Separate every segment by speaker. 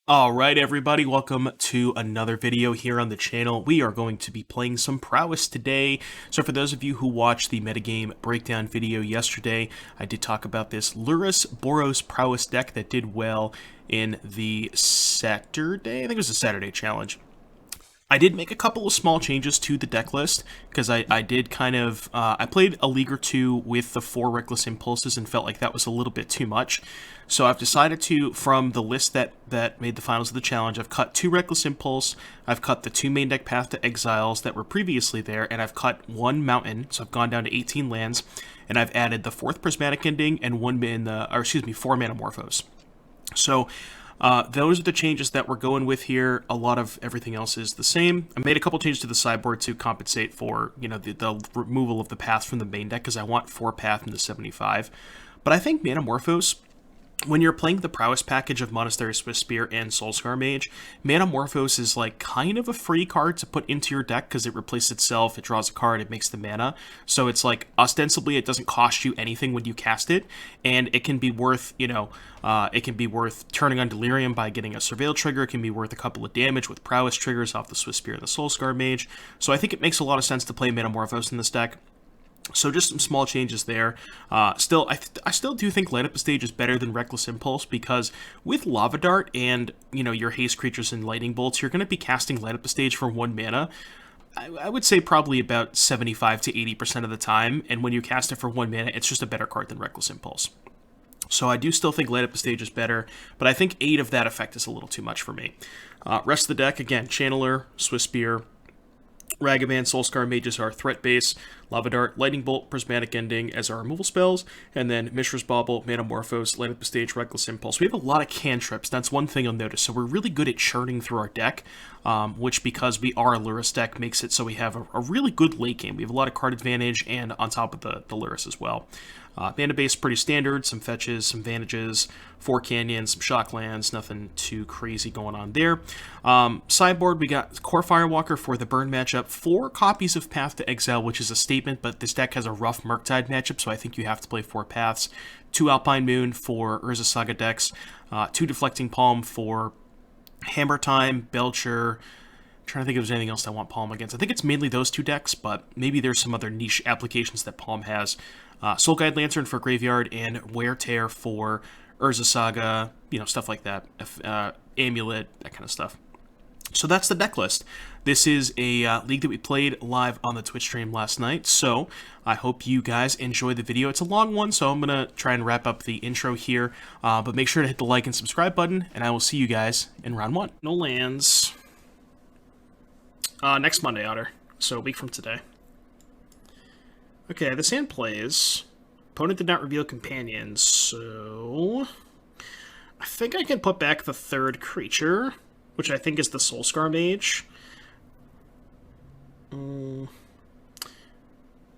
Speaker 1: Alright everybody, welcome to another video here on the channel. We are going to be playing some Prowess today. So for those of you who watched the metagame breakdown video yesterday, I did talk about this Lurrus Boros Prowess deck that did well in the Saturday, I think it was a Saturday challenge. I did make a couple of small changes to the deck list, because I did kind of, I played a league or two with the 4 Reckless Impulses and felt like that was a little bit too much. So I've decided to, from the list that made the finals of the challenge, I've cut 2 Reckless Impulse, I've cut the 2 main deck Path to Exiles that were previously there, and I've cut 1 Mountain, so I've gone down to 18 lands, and I've added the 4th Prismatic Ending and 4 Manamorphose. So, those are the changes that we're going with here. A lot of everything else is the same. I made a couple changes to the sideboard to compensate for, the removal of the path from the main deck, because I want 4 path into 75. But I think Manamorphose, when you're playing the Prowess package of Monastery Swift Spear and Soulscar Mage, Manamorphose is like kind of a free card to put into your deck because it replaces itself, it draws a card, it makes the mana. So it's like, ostensibly, it doesn't cost you anything when you cast it, and it can be worth, it can be worth turning on Delirium by getting a Surveil trigger, it can be worth a couple of damage with Prowess triggers off the Swift Spear and the Soulscar Mage. So I think it makes a lot of sense to play Manamorphose in this deck. So just some small changes there. I still do think Light Up the Stage is better than Reckless Impulse, because with Lava Dart and, your haste creatures and lightning bolts, you're going to be casting Light Up the Stage for 1 mana. I would say probably about 75 to 80% of the time, and when you cast it for 1 mana, it's just a better card than Reckless Impulse. So I do still think Light Up the Stage is better, but I think 8 of that effect is a little too much for me. Rest of the deck, again, Channeler, Swift Spear, Ragavan, Soulscar Mages are threat base, Lava Dart, Lightning Bolt, Prismatic Ending as our removal spells, and then Mishra's Bauble, Manamorphose, Light Up the Stage, Reckless Impulse. We have a lot of cantrips, that's one thing you'll notice, so we're really good at churning through our deck, which, because we are a Lurrus deck, makes it so we have a really good late game. We have a lot of card advantage, and on top of the Lurrus as well. Mana base pretty standard, some fetches, some vantages, 4 canyons, some shocklands, nothing too crazy going on there. Sideboard, we got Core Firewalker for the burn matchup, 4 copies of Path to Exile, which is a statement, but this deck has a rough Murktide matchup, so I think you have to play 4 paths. 2 Alpine Moon for Urza Saga decks, 2 Deflecting Palm for Hammer Time, Belcher. I'm trying to think if there's anything else I want Palm against. I think it's mainly those 2 decks, but maybe there's some other niche applications that Palm has. Soul Guide Lantern for Graveyard, and Wear Tear for Urza Saga, stuff like that. Amulet, that kind of stuff. So that's the deck list. This is a league that we played live on the Twitch stream last night, so I hope you guys enjoy the video. It's a long one, so I'm going to try and wrap up the intro here, but make sure to hit the like and subscribe button, and I will see you guys in round 1. No lands. Next Monday, Otter, so a week from today. Okay, this hand plays. Opponent did not reveal companions, so I think I can put back the 3rd creature, which I think is the Soulscar Mage.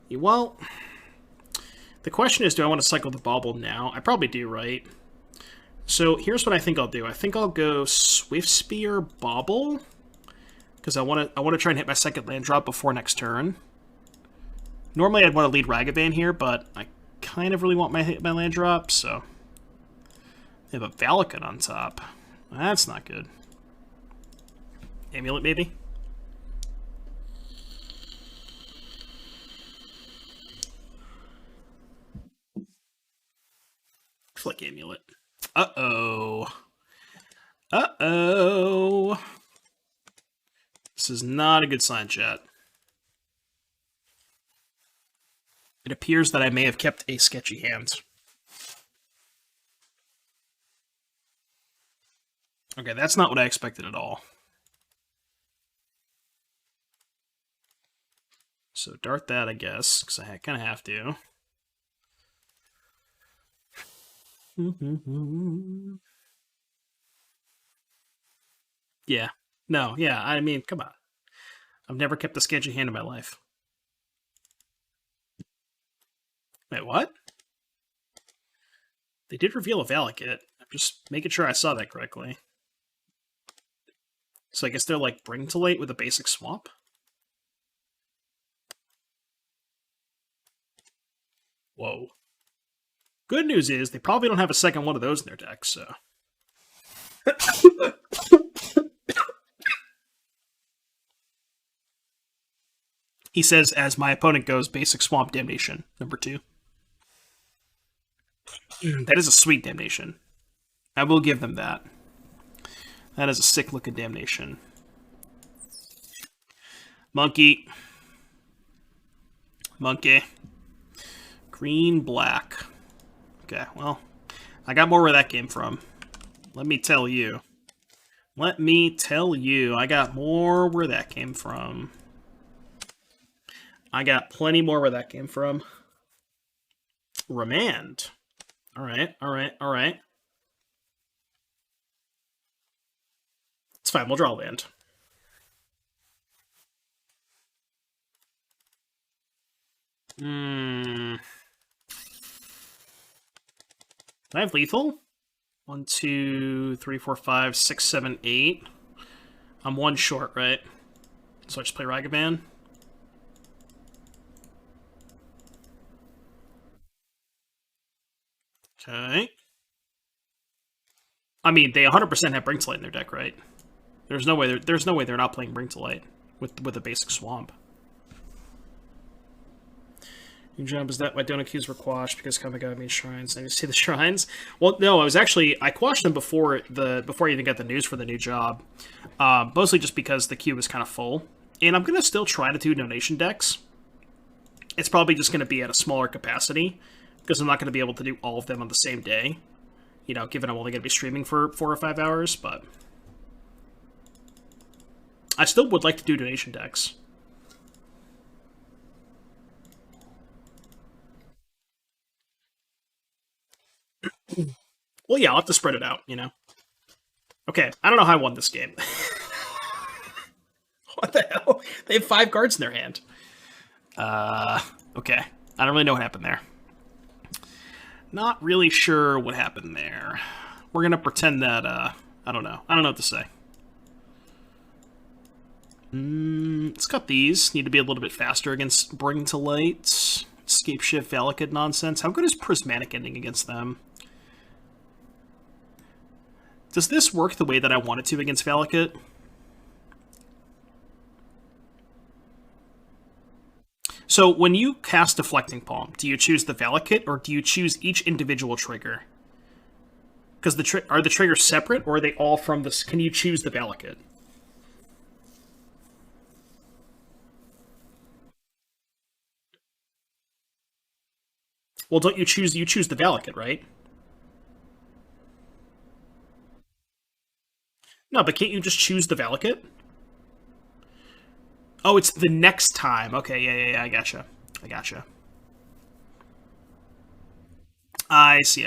Speaker 1: Well, the question is, do I want to cycle the Bauble now? I probably do, right? So here's what I think I'll do. I think I'll go Swift Spear Bauble, because I want to try and hit my 2nd land drop before next turn. Normally I'd want to lead Ragavan here, but I kind of really want my land drop, so they have a Valakut on top. That's not good. Amulet, maybe? Flick Amulet. Uh-oh. Uh-oh. This is not a good sign, chat. It appears that I may have kept a sketchy hand. Okay, that's not what I expected at all. So dart that, I guess, because I kind of have to. Yeah. No, yeah, I mean, come on. I've never kept a sketchy hand in my life. Wait, what? They did reveal a Valakut. I'm just making sure I saw that correctly. So I guess they're like Bring to Light with a basic swamp? Whoa. Good news is they probably don't have a second one of those in their deck, so He says, as my opponent goes, basic Swamp Damnation, number 2. That is a sweet Damnation. I will give them that. That is a sick looking Damnation. Monkey. Monkey. Green, black. Okay, well, I got more where that came from. Let me tell you. Let me tell you, I got more where that came from. I got plenty more where that came from. Remand. Alright, alright, alright. It's fine, we'll draw land. Hmm. Do I have lethal? 1, 2, 3, 4, 5, 6, 7, 8. I'm 1 short, right? So I just play Ragavan. Okay. I mean, they 100% have Bring to Light in their deck, right? There's no way they're not playing Bring to Light with a basic swamp. New jump is that my donut queues were quashed because Kamigawa made shrines. I just see the shrines. Well, no, I quashed them before I even got the news for the new job. Mostly just because the queue was kind of full. And I'm gonna still try to do donation decks. It's probably just gonna be at a smaller capacity because I'm not gonna be able to do all of them on the same day. You know, given I'm only gonna be streaming for 4 or 5 hours, but I still would like to do donation decks. Well, yeah, I'll have to spread it out, you know? Okay, I don't know how I won this game. What the hell? They have 5 cards in their hand. Okay. I don't really know what happened there. Not really sure what happened there. We're gonna pretend that, I don't know. I don't know what to say. Let's cut these. Need to be a little bit faster against Bring to Light. Escape Shift, Valakut nonsense. How good is Prismatic Ending against them? Does this work the way that I want it to against Valakut? So when you cast Deflecting Palm, do you choose the Valakut or do you choose each individual trigger? Because are the triggers separate or are they all from this? Can you choose the Valakut? Well, don't you choose the Valakut, right? No, but can't you just choose the Valakut? Oh, it's the next time. Okay, yeah, I gotcha. I gotcha. I see.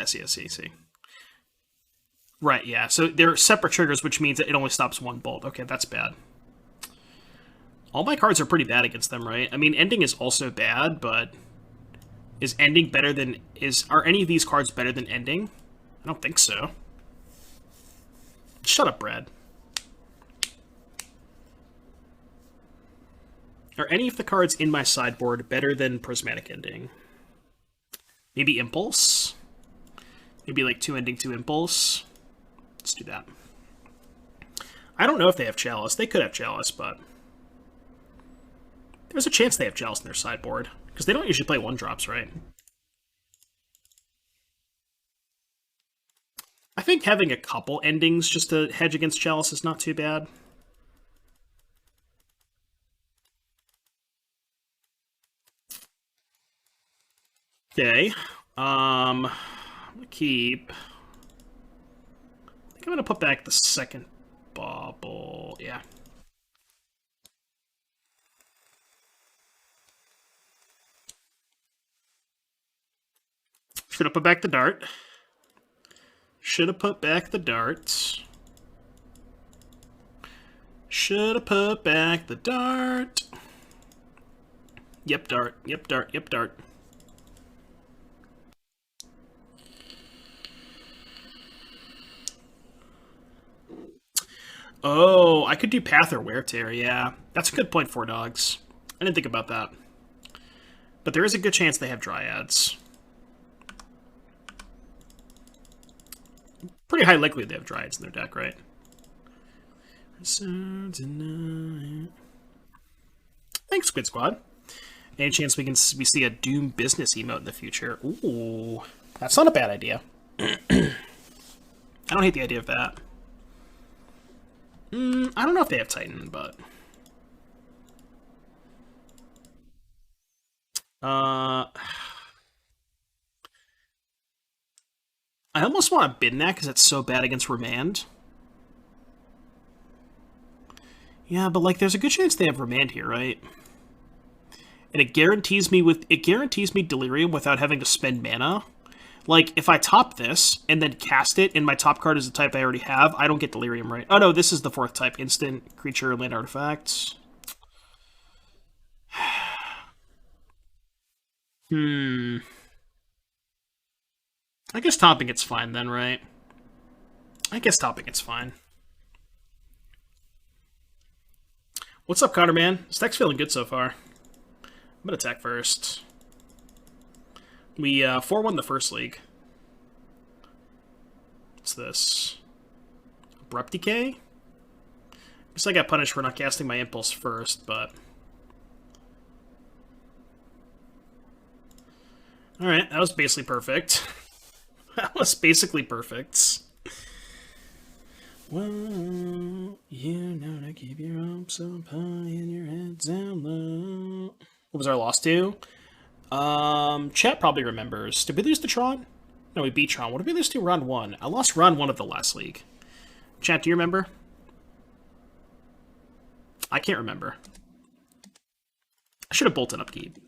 Speaker 1: Right, yeah. So they're separate triggers, which means that it only stops 1 bolt. Okay, that's bad. All my cards are pretty bad against them, right? I mean, Ending is also bad, but is Ending better than... Are any of these cards better than Ending? I don't think so. Shut up, Brad. Are any of the cards in my sideboard better than Prismatic Ending? Maybe Impulse? Maybe like 2 Ending, 2 Impulse? Let's do that. I don't know if they have Chalice. They could have Chalice, but... There's a chance they have Chalice in their sideboard. Because they don't usually play 1-drops, right? I think having a couple endings just to hedge against Chalice is not too bad. Okay. I'm gonna keep... I think I'm gonna put back the second bauble. Yeah. Should have put back the dart. Should have put back the darts. Should have put back the dart. Yep, dart. Yep, dart. Yep, dart. Oh, I could do Path or Wear Tear, yeah. That's a good point, 4 dogs. I didn't think about that. But there is a good chance they have Dryads. Pretty high likelihood they have Dryads in their deck, right? So tonight. Thanks, Squid Squad. Any chance we see a Doom Business emote in the future? Ooh, that's not a bad idea. I don't hate the idea of that. I don't know if they have Titan, but I almost want to bin that because it's so bad against Remand. Yeah, but like, there's a good chance they have Remand here, right? And it guarantees me Delirium without having to spend mana. Like, if I top this and then cast it, and my top card is the type I already have, I don't get Delirium, right? Oh no, this is the 4th type: instant, creature, land artifacts. I guess topping it's fine then, right? I guess topping it's fine. What's up, Connor, man? This deck's feeling good so far. I'm gonna attack first. We 4-1 the first league. What's this? Abrupt Decay? Guess I got punished for not casting my Impulse first, but... Alright, that was basically perfect. That was basically perfect. Well, you know to keep your hopes up high and your head down low. What was our loss to? Chat probably remembers. Did we lose to Tron? No, we beat Tron. What did we lose to round 1? I lost round 1 of the last league. Chat, do you remember? I can't remember. I should have bolted upkeep.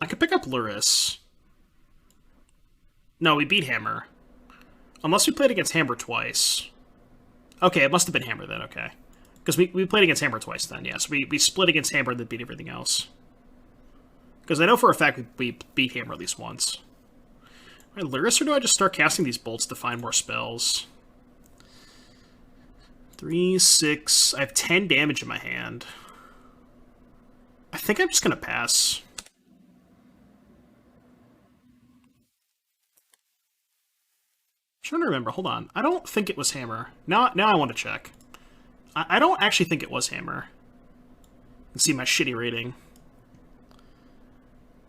Speaker 1: I could pick up Lurrus. No, we beat Hammer. Unless we played against Hammer twice. Okay, it must have been Hammer then, okay. Because we played against Hammer twice then, yes. We split against Hammer and then beat everything else. Because I know for a fact we beat Hammer at least once. Alright, Lurrus, or do I just start casting these bolts to find more spells? 3, 6... I have 10 damage in my hand. I think I'm just going to pass. I'm trying to remember. Hold on. I don't think it was Hammer. Now I want to check. I don't actually think it was Hammer. Let's see my shitty rating.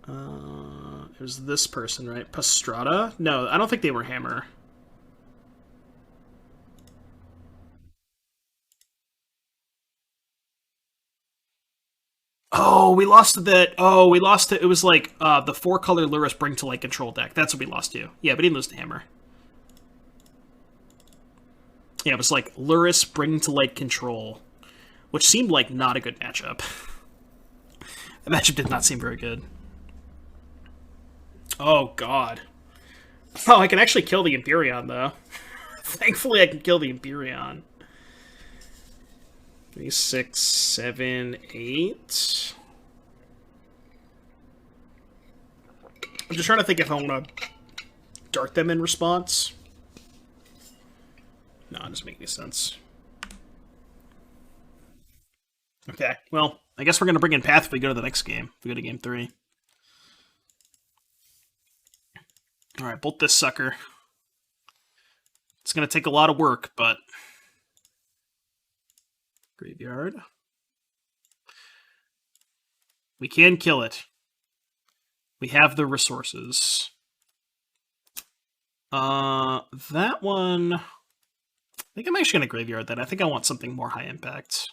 Speaker 1: It was this person, right? Pastrada? No, I don't think they were Hammer. Oh, we lost to that. Oh, we lost to. It was like the 4-color Lurrus Bring to Light control deck. That's what we lost to. Yeah, but he didn't lose to Hammer. Yeah, it was like Lurrus Bring to Light control, which seemed like not a good matchup. The matchup did not seem very good. Oh, God. Oh, I can actually kill the Empyrean, though. Thankfully, I can kill the Empyrean. 3, 6, 7, 8. I'm just trying to think if I want to dart them in response. No, it doesn't make any sense. Okay, well, I guess we're going to bring in Path if we go to the next game. If we go to game 3. Alright, bolt this sucker. It's going to take a lot of work, but... Graveyard. We can kill it. We have the resources. That one... I think I'm actually going to graveyard that. I think I want something more high impact.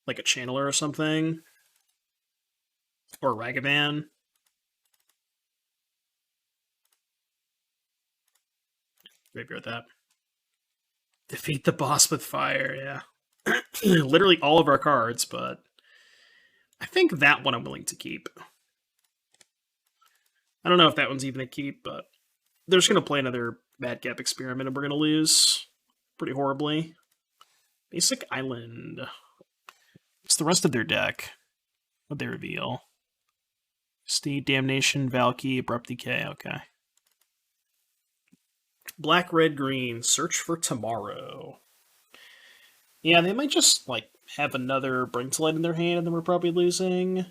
Speaker 1: Like a Channeler or something. Or Ragavan. Graveyard that. Defeat the boss with fire, yeah. Literally all of our cards, but I think that one I'm willing to keep. I don't know if that one's even a keep, but they're just going to play another Madcap Experiment and we're going to lose pretty horribly. Basic Island. It's the rest of their deck. What'd they reveal? Steed, Damnation, Valky, Abrupt Decay, okay. Black, red, green. Search for tomorrow. Yeah, they might just, like, have another Bring to Light in their hand, and then we're probably losing.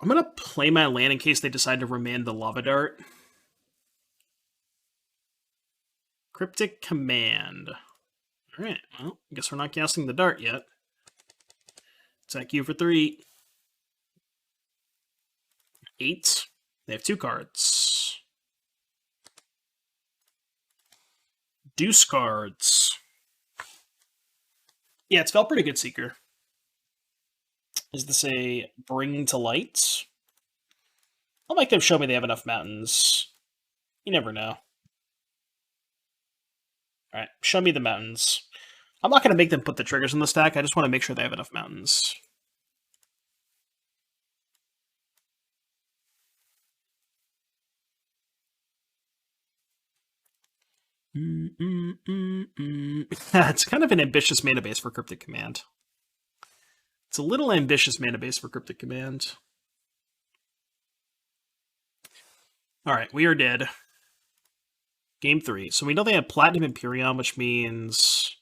Speaker 1: I'm gonna play my land in case they decide to remand the Lava Dart. Cryptic Command. Alright, well, I guess we're not casting the Dart yet. Attack you for 3. 8. They have 2 cards. Deuce cards. Yeah, it's felt pretty good, Seeker. Is this a Bring to Light? I'll make them show me they have enough mountains. You never know. Alright, show me the mountains. I'm not going to make them put the triggers in the stack, I just want to make sure they have enough mountains. It's kind of an ambitious mana base for Cryptic Command. It's a little ambitious mana base for Cryptic Command. Alright, we are dead. Game 3. So we know they have Platinum Imperion, which means...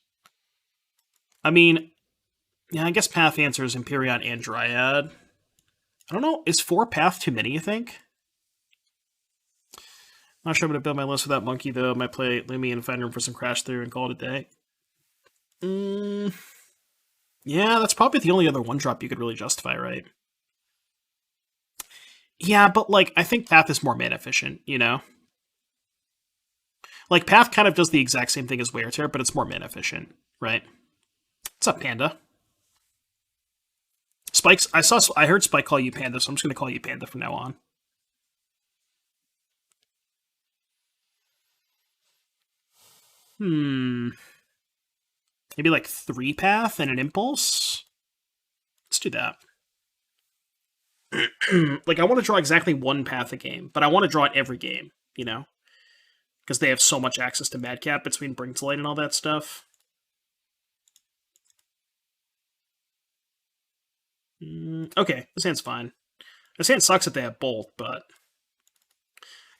Speaker 1: I mean, yeah, I guess Path answers Imperion and Dryad. I don't know, is 4 Path too many, you think? Not sure I'm going to build my list without Monkey, though. I might play Lumi and find room for some Crash Through and call it a day. Yeah, that's probably the only other 1-drop you could really justify, right? Yeah, but, like, I think Path is more mana efficient, you know? Like, Path kind of does the exact same thing as Wear Tear, but it's more mana efficient, right? What's up, Panda? Spikes, I heard Spike call you Panda, so I'm just going to call you Panda from now on. Maybe like 3 Path and an Impulse? Let's do that. Like, I want to draw exactly 1 Path a game, but I want to draw it every game, you know? Because they have so much access to Madcap between Bring to Light and all that stuff. Okay, this hand's fine. This hand sucks that they have Bolt, but...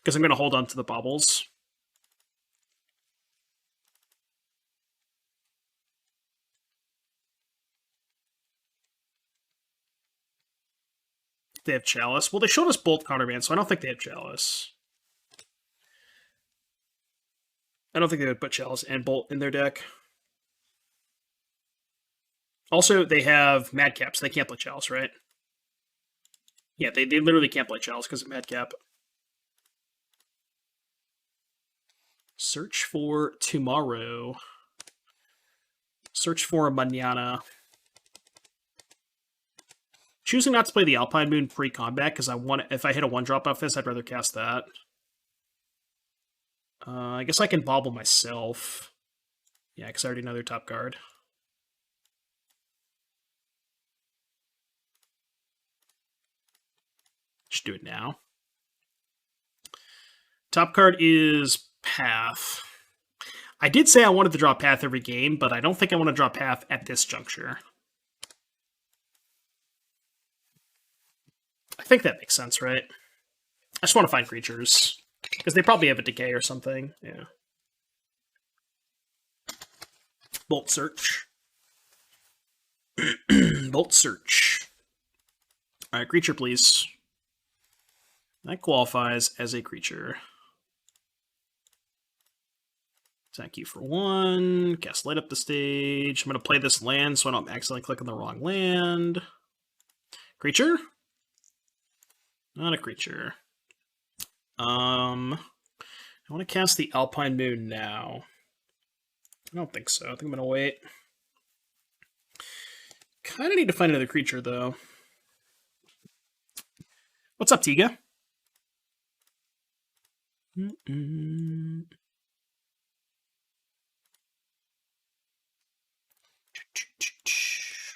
Speaker 1: because I'm going to hold on to the bubbles. They have Chalice. Well, they showed us Bolt counterman, so I don't think they have Chalice. I don't think they would put Chalice and Bolt in their deck. Also, they have Madcap, so they can't play Chalice, right? Yeah, they literally can't play Chalice because of Madcap. Search for tomorrow. Search for mañana. Choosing not to play the Alpine Moon pre-combat because I want, if I hit a 1-drop off this, I'd rather cast that. I guess I can bobble myself. Yeah, because I already know their top card. Just do it now. Top card is Path. I did say I wanted to draw Path every game, but I don't think I want to draw Path at this juncture. I think that makes sense, right? I just want to find creatures. Because they probably have a Decay or something. Yeah. Bolt Search. Bolt Search. Alright, creature, please. That qualifies as a creature. Attack you for 1. Cast Light Up the Stage. I'm going to play this land so I don't accidentally click on the wrong land. Creature? Not a creature. I want to cast the Alpine Moon now. I don't think so. I think I'm going to wait. Kind of need to find another creature, though. What's up, Tiga?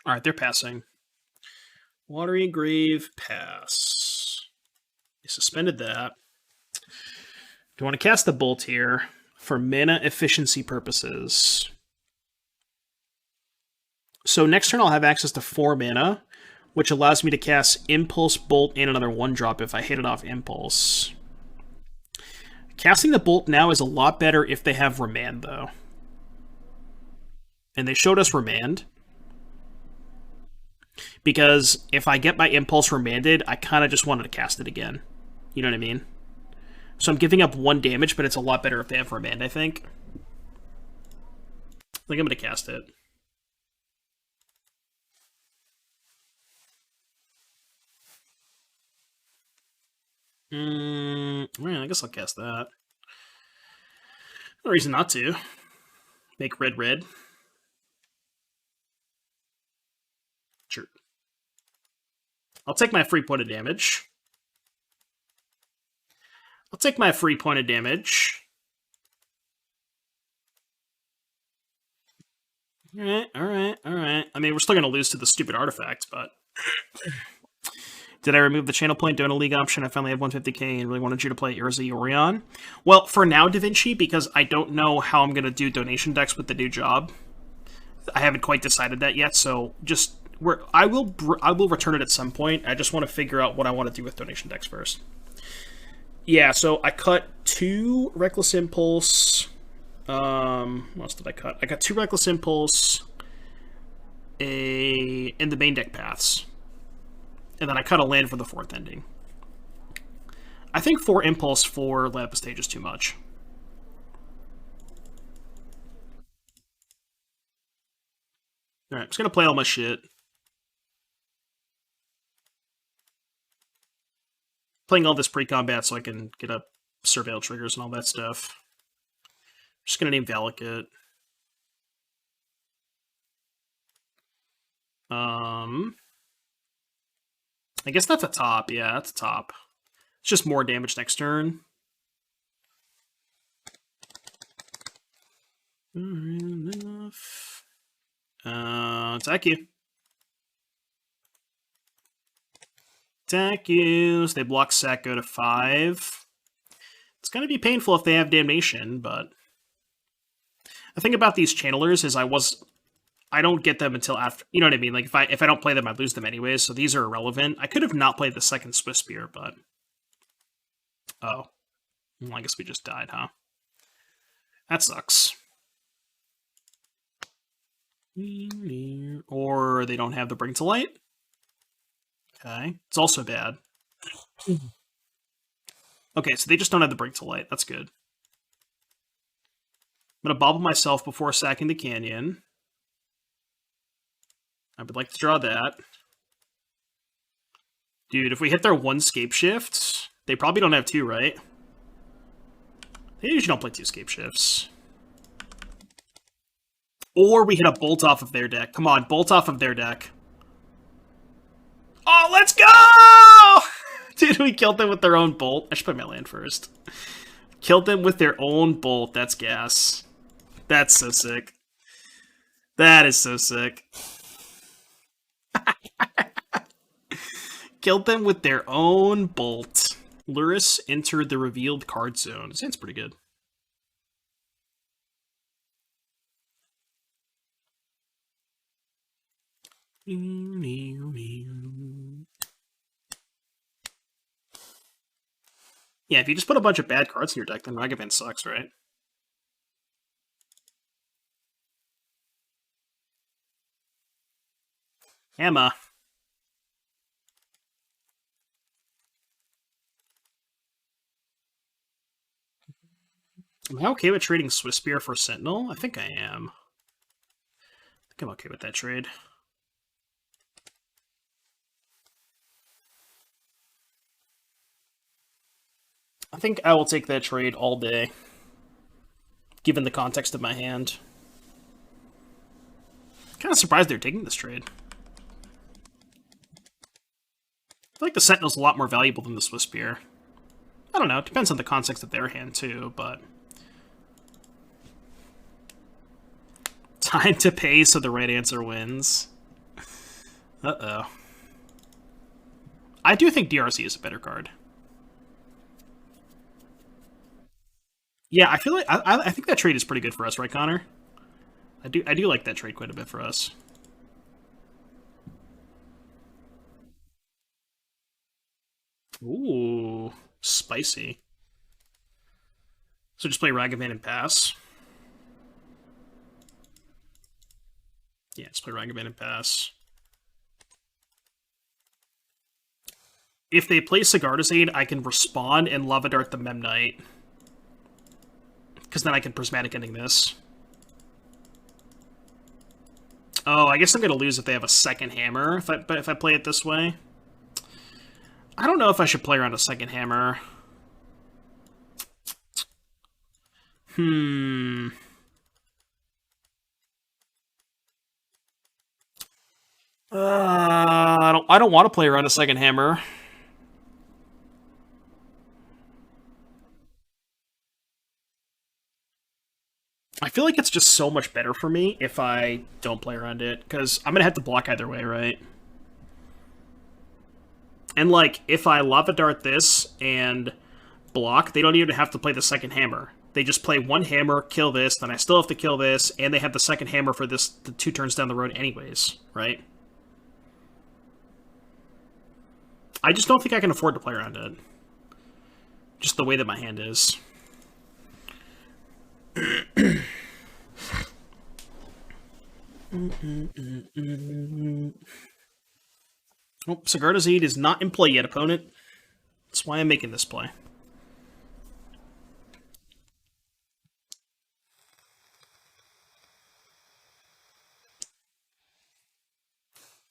Speaker 1: Alright, they're passing. Watery Grave, pass. They suspended that. Do I want to cast the Bolt here for mana efficiency purposes? So next turn I'll have access to 4 mana, which allows me to cast Impulse, Bolt, and another 1-drop if I hit it off Impulse. Casting the Bolt now is a lot better if they have Remand, though. And they showed us Remand. Because if I get my Impulse remanded, I kind of just wanted to cast it again. You know what I mean? So I'm giving up 1 damage, but it's a lot better if they have Remand, I think. I think I'm going to cast it. Man, I guess I'll cast that. No reason not to. Make red red. Sure. I'll take my free point of damage. I'll take my free point of damage. Alright. I mean, we're still going to lose to the stupid artifact, but... Did I remove the channel point doing a league option? I finally have 150k and really wanted you to play Urza Orion. Well, for now, Da Vinci, because I don't know how I'm going to do donation decks with the new job. I haven't quite decided that yet, so just... I will return it at some point. I just want to figure out what I want to do with donation decks first. Yeah, so I cut 2 Reckless Impulse. What else did I cut? I got 2 Reckless Impulse in the main deck paths. And then I cut a land for the 4th ending. I think 4 Impulse for Lapis Stage is too much. Alright, I'm just going to play all my shit. Playing all this pre-combat so I can get up Surveil triggers and all that stuff. I'm just going to name Valakut. I guess that's a top. Yeah, that's a top. It's just more damage next turn. Enough. Attack you. Attack you. So they block sack, go to 5. It's going to be painful if they have Damnation, but... The thing about these channelers is I don't get them until after, you know what I mean? Like, if I don't play them, I lose them anyways, so these are irrelevant. I could have not played the second Swiss Spear, but... Oh. Well, I guess we just died, huh? That sucks. Or they don't have the Bring to Light. Okay. It's also bad. Okay, so they just don't have the Bring to Light. That's good. I'm going to bobble myself before sacking the Canyon. I would like to draw that. Dude, if we hit their 1 Scape Shift, they probably don't have 2, right? They usually don't play 2 Scape Shifts. Or we hit a Bolt off of their deck. Come on, Bolt off of their deck. Oh, let's go! Dude, we killed them with their own Bolt. I should play my land first. Killed them with their own Bolt. That's gas. That's so sick. That is so sick. Killed them with their own Bolt. Lurrus entered the revealed card zone. Sounds pretty good. Yeah, if you just put a bunch of bad cards in your deck, then Ragavan sucks, right? Emma. Am I okay with trading Swiss Spear for Sentinel? I think I am. I think I'm okay with that trade. I think I will take that trade all day, given the context of my hand. Kind of surprised they're taking this trade. I feel like the Sentinel's a lot more valuable than the Swiss Spear. I don't know, it depends on the context of their hand too, but... Time to pay so the right answer wins. Uh-oh. I do think DRC is a better card. Yeah, I feel like I think that trade is pretty good for us, right, Connor? I do like that trade quite a bit for us. Ooh, spicy. So just play Ragavan and pass. Yeah, just play Ragavan and pass. If they play Sigarda's Aid, I can respond and Lava Dart the Memnite. Because then I can Prismatic Ending this. Oh, I guess I'm going to lose if they have a second hammer, if I play it this way. I don't know if I should play around a second hammer. I don't want to play around a second hammer. I feel like it's just so much better for me if I don't play around it, because I'm going to have to block either way, right? And, like, if I Lava Dart this and block, they don't even have to play the second hammer. They just play one hammer, kill this, then I still have to kill this, and they have the second hammer for this the 2 turns down the road anyways, right? I just don't think I can afford to play around it. Just the way that my hand is. Oh, Sigarda's Aid is not in play yet, opponent. That's why I'm making this play.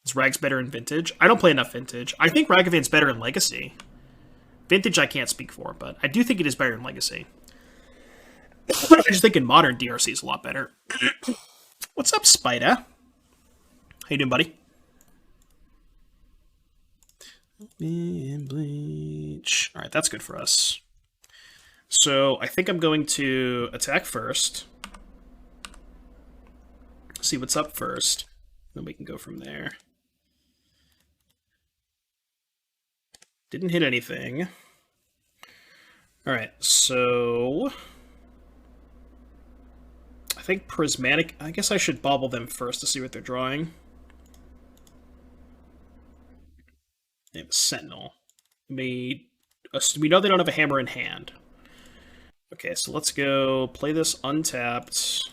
Speaker 1: Is Rags better in Vintage? I don't play enough Vintage. I think Ragavan's better in Legacy. Vintage I can't speak for, but I do think it is better in Legacy. I just think in Modern, DRC is a lot better. What's up, Spider? How you doing, buddy? Bleach. Alright, that's good for us. So, I think I'm going to attack first. See what's up first. Then we can go from there. Didn't hit anything. Alright, so... I think Prismatic... I guess I should bobble them first to see what they're drawing. They have a Sentinel. We know they don't have a hammer in hand. Okay, so let's go play this untapped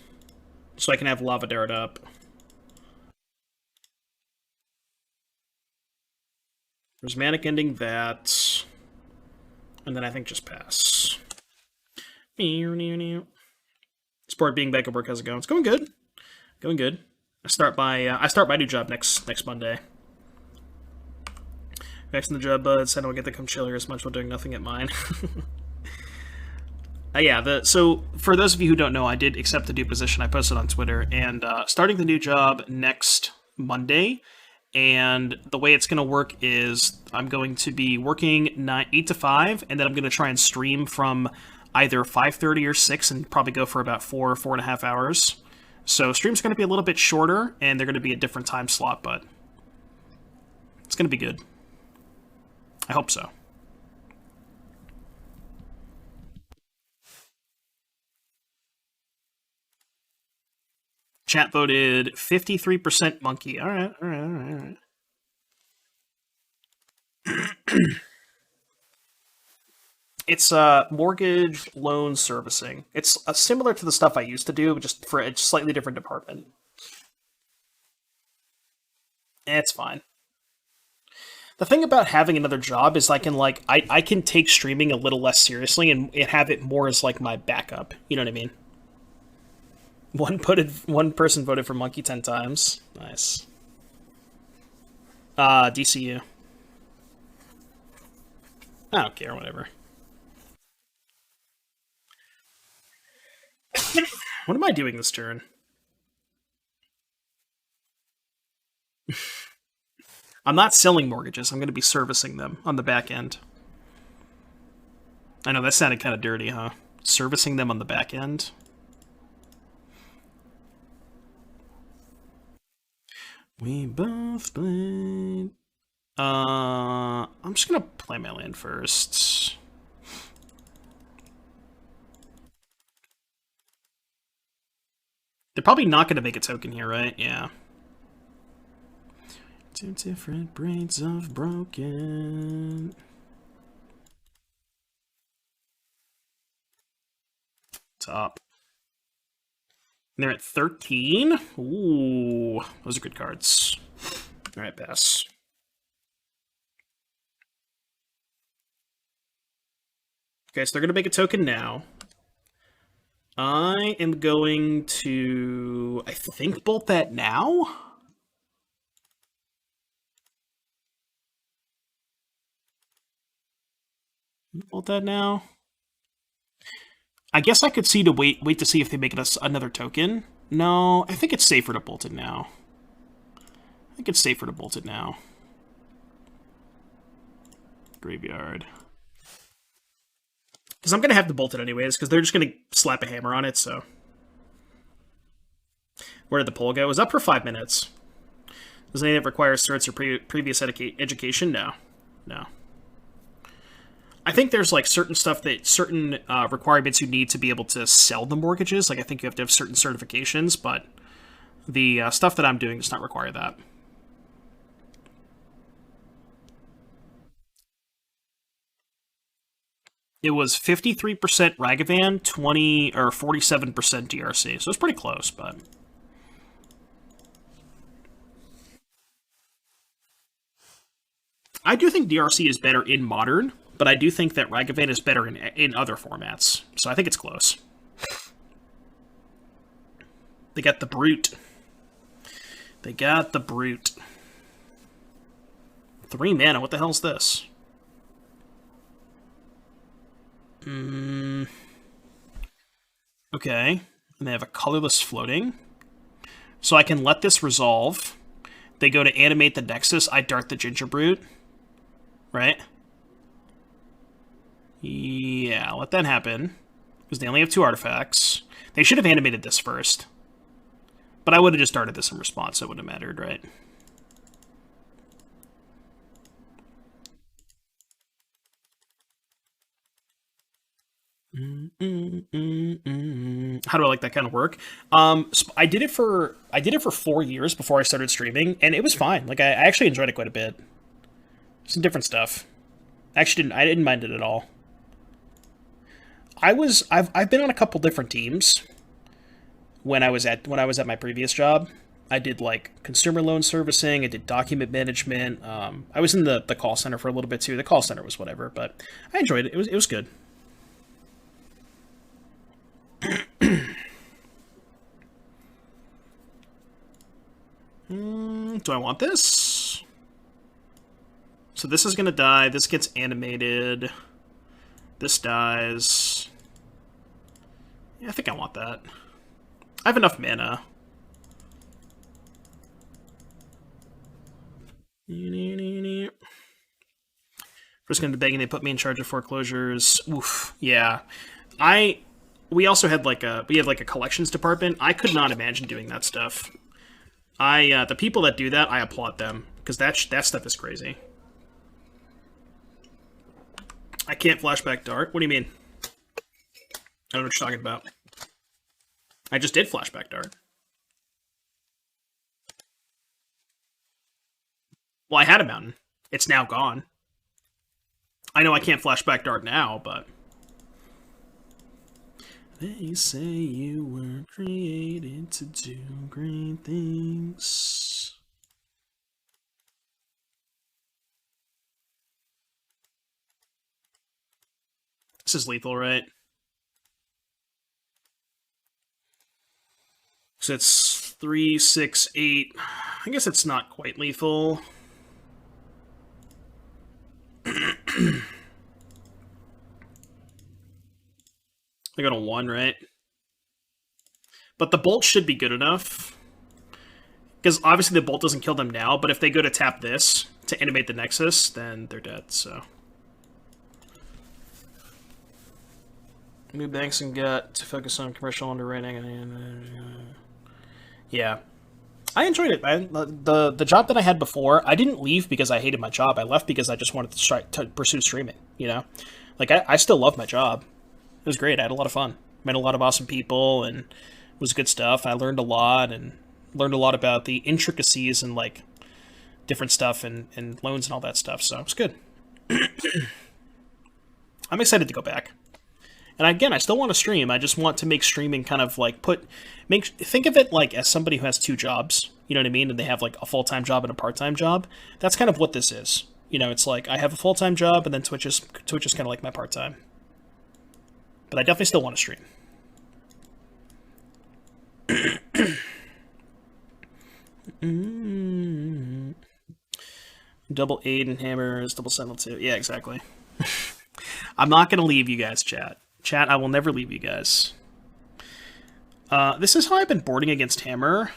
Speaker 1: so I can have Lava Dart up. Prismatic ending that. And then I think just pass. Sport being back at work, how's it going? It's going good. Going good. I start my new job next Monday. Next in the job, buds. I don't get to come chill here as much while doing nothing at mine. Yeah, so for those of you who don't know, I did accept the new position. I posted on Twitter, and starting the new job next Monday. And the way it's going to work is I'm going to be working 8 to 5, and then I'm going to try and stream from either 5:30 or 6, and probably go for about 4.5 hours. So stream's going to be a little bit shorter, and they're going to be a different time slot, but it's going to be good. I hope so. Chat voted 53% monkey. All right. It's mortgage loan servicing. It's similar to the stuff I used to do, just for a slightly different department. It's fine. The thing about having another job is I can take streaming a little less seriously and have it more as like my backup. You know what I mean? One person voted for monkey 10 times. Nice. DCU. I don't care, whatever. What am I doing this turn? I'm not selling mortgages. I'm going to be servicing them on the back end. I know, that sounded kind of dirty, huh? Servicing them on the back end? We both played... I'm just going to play my land first. They're probably not going to make a token here, right? Yeah. Two different braids of broken. top. And they're at 13. Ooh, those are good cards. All right, pass. Okay, so they're going to make a token now. I am going to, I think, bolt that now. Bolt that now. I guess I could see to wait to see if they make us another token. No, I think it's safer to bolt it now. I think it's safer to bolt it now. Graveyard. Because I'm going to have to bolt it anyways, because they're just going to slap a hammer on it, so. Where did the poll go? It was up for 5 minutes. Does any of it require certs or previous education? No. No. I think there's like certain stuff that certain requirements you need to be able to sell the mortgages. Like I think you have to have certain certifications, but the stuff that I'm doing does not require that. It was 53% Ragavan, 20 or 47% DRC. So it's pretty close, but I do think DRC is better in Modern, but I do think that Ragavan is better in other formats. So I think it's close. They got the Brute. They got the Brute. 3 mana, what the hell's this? Okay, and they have a colorless floating. So I can let this resolve. They go to animate the Nexus, I dart the Ginger Brute. Right? Yeah, let that happen. Because they only have 2 artifacts. They should have animated this first. But I would have just darted this in response, so it wouldn't have mattered, right? How do I like that kind of work? I did it for 4 years before I started streaming, and it was fine. Like I actually enjoyed it quite a bit. Some different stuff. I didn't mind it at all. I've been on a couple different teams. When I was at my previous job, I did like consumer loan servicing. I did document management. I was in the call center for a little bit too. The call center was whatever, but I enjoyed it. It was good. Do I want this? So this is going to die. This gets animated. This dies. Yeah, I think I want that. I have enough mana. First going to begging they put me in charge of foreclosures. Oof. Yeah. We also had like a collections department. I could not imagine doing that stuff. The people that do that, I applaud them because that stuff is crazy. I can't flashback dart. What do you mean? I don't know what you're talking about. I just did flashback dart. Well, I had a mountain. It's now gone. I know I can't flashback dart now, but they say you were created to do great things. This is lethal, right? So it's 3, 6, 8. I guess it's not quite lethal. I go to 1, right? But the bolt should be good enough. Because obviously the bolt doesn't kill them now, but if they go to tap this to animate the Nexus, then they're dead, so. New banks and gut to focus on commercial underwriting. Yeah. I enjoyed it, man. The job that I had before, I didn't leave because I hated my job. I left because I just wanted to pursue streaming, you know? Like, I still love my job. It was great. I had a lot of fun. Met a lot of awesome people, and it was good stuff. I learned a lot, and learned a lot about the intricacies and, like, different stuff and loans and all that stuff, so it was good. I'm excited to go back. And again, I still want to stream. I just want to make streaming kind of like think of it like as somebody who has two jobs. You know what I mean? And they have like a full-time job and a part-time job. That's kind of what this is. You know, it's like I have a full-time job and then Twitch is kind of like my part-time. But I definitely still want to stream. Double aid and hammers, double sentinel too. Yeah, exactly. I'm not gonna leave you guys, chat. Chat, I will never leave you guys. This is how I've been boarding against hammer.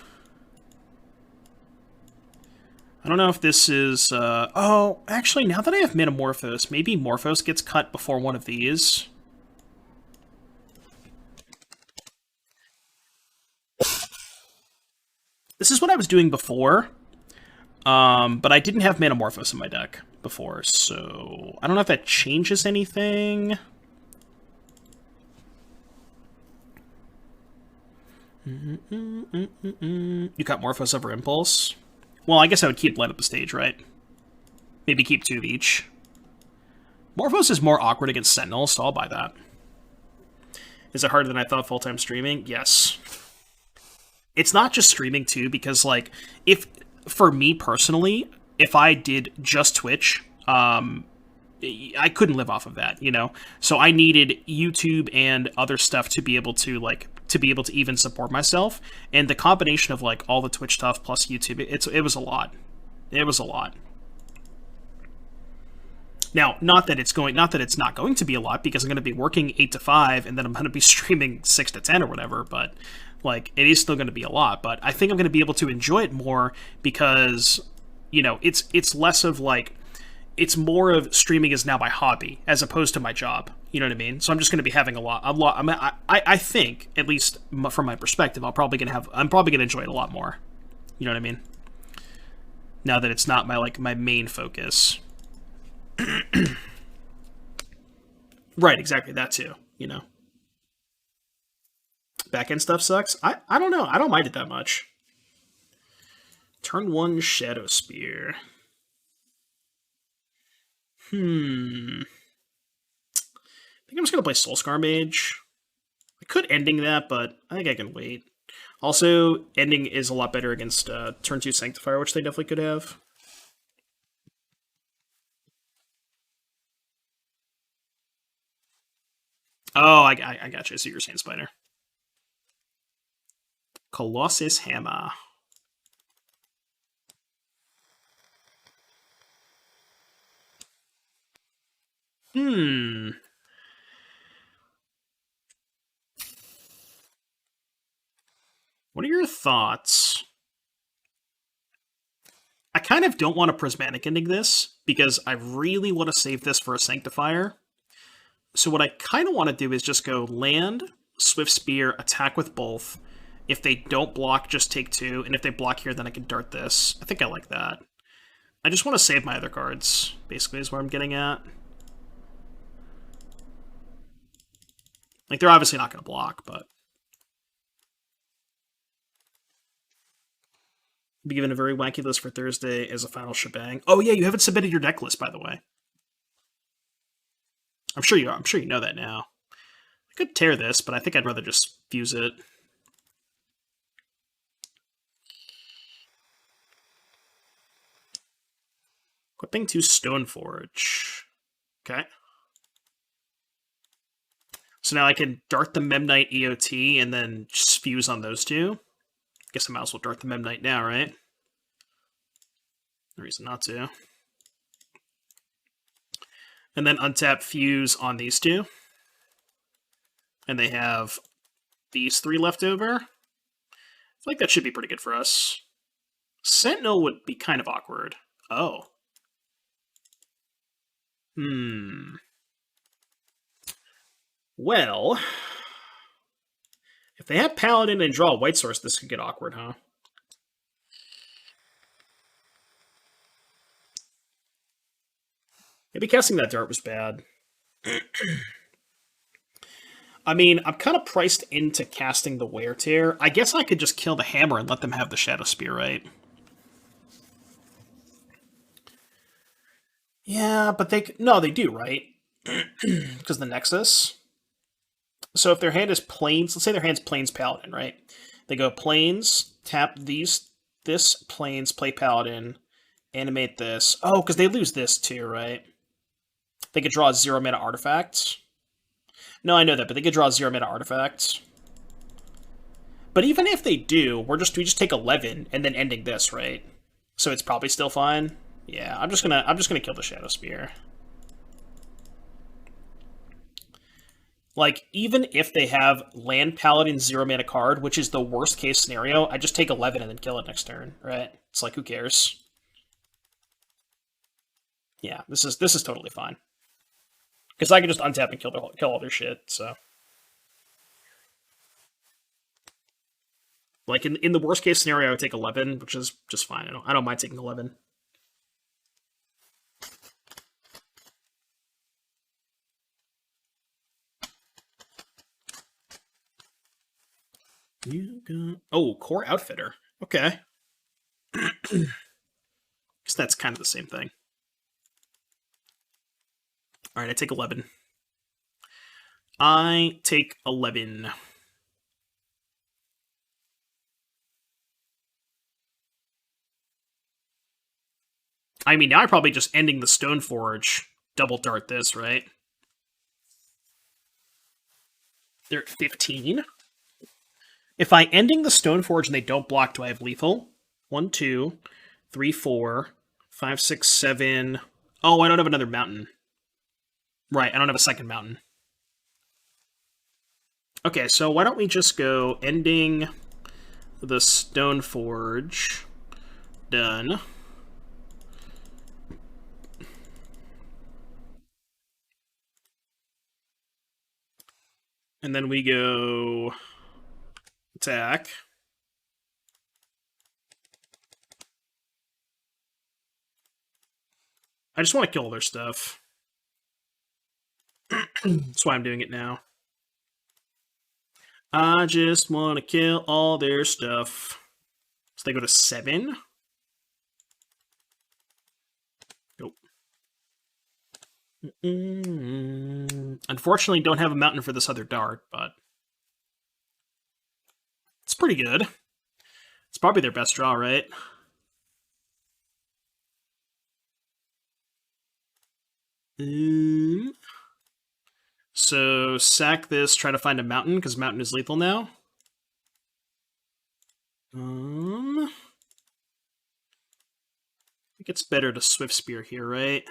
Speaker 1: I don't know if this is... oh, actually, now that I have Metamorphose, maybe Morphos gets cut before one of these. This is what I was doing before, but I didn't have Metamorphose in my deck before, so I don't know if that changes anything. You got Morphos over Impulse? Well, I guess I would keep Light Up the Stage, right? Maybe keep 2 of each. Morphos is more awkward against Sentinels, so I'll buy that. Is it harder than I thought full-time streaming? Yes. It's not just streaming, too, because, like, for me personally, if I did just Twitch, I couldn't live off of that, you know? So I needed YouTube and other stuff to be able to, like, even support myself. And the combination of, like, all the Twitch stuff plus YouTube, it was a lot. It was a lot. Now, not that it's not going to be a lot, because I'm going to be working 8 to 5, and then I'm going to be streaming 6 to 10 or whatever, but, like, it is still going to be a lot. But I think I'm going to be able to enjoy it more because, you know, it's less of, like, it's more of streaming is now my hobby as opposed to my job. You know what I mean? So I'm just going to be having a lot. I think, at least from my perspective, I'm probably going to enjoy it a lot more. You know what I mean? Now that it's not my main focus. Right, exactly, that too, you know. Back-end stuff sucks? I don't know. I don't mind it that much. Turn 1 Shadow Spear. I think I'm just going to play Soulscar Mage. I could Ending that, but I think I can wait. Also, Ending is a lot better against turn 2 Sanctifier, which they definitely could have. Oh, I got you. I see you're saying Spider. Colossus Hammer. What are your thoughts? I kind of don't want a Prismatic Ending this, because I really want to save this for a Sanctifier. So what I kind of want to do is just go land, Swift Spear, attack with both. If they don't block, just take 2. And if they block here, then I can dart this. I think I like that. I just want to save my other cards, basically, is where I'm getting at. Like, they're obviously not going to block, but... Be given a very wacky list for Thursday as a final shebang. Oh yeah, you haven't submitted your deck list, by the way. I'm sure you know that now. I could tear this, but I think I'd rather just fuse it. Equipping to Stoneforge. Okay. So now I can dart the Memnite EOT and then just fuse on those two. Guess I might as well dart the Memnite now, right? No reason not to. And then untap fuse on these two. And they have these 3 left over. I feel like that should be pretty good for us. Sentinel would be kind of awkward. Oh. Well, if they have Paladin and draw a white source, this could get awkward, huh? Maybe casting that dart was bad. I mean, I'm kind of priced into casting the Wear Tear. I guess I could just kill the hammer and let them have the Shadow Spear, right? Yeah, but they do, right? Because the Nexus. So if their hand is Plains, let's say their hand's Plains Paladin, right? They go Plains, tap this Plains, play Paladin, animate this. Oh, because they lose this too, right? They could draw 0 mana artifacts. No, I know that, but they could draw 0 mana artifacts. But even if they do, we just take 11 and then ending this, right? So it's probably still fine. Yeah, I'm just gonna kill the Shadow Spear. Like, even if they have Land Paladin 0 mana card, which is the worst case scenario, I just take 11 and then kill it next turn, right? It's like, who cares? Yeah, this is totally fine. Because I can just untap and kill all their shit, so. Like, in the worst case scenario, I would take 11, which is just fine. I don't mind taking 11. Oh, Core Outfitter. Okay. Guess that's kind of the same thing. Alright, I take 11. I take 11. I mean, now I'm probably just ending the Stoneforge. Double dart this, right? They're at 15. If I ending the Stoneforge and they don't block, do I have lethal? 1, 2, 3, 4, 5, 6, 7. Oh, I don't have another mountain. Right, I don't have a second mountain. Okay, so why don't we just go ending the Stoneforge. Done. And then we go attack. I just want to kill all their stuff. That's why I'm doing it now. I just want to kill all their stuff. So they go to 7. Nope. Unfortunately, don't have a mountain for this other dart, but it's pretty good. It's probably their best draw, right? So sack this, try to find a mountain, because mountain is lethal now. I think it's better to Swift Spear here, right?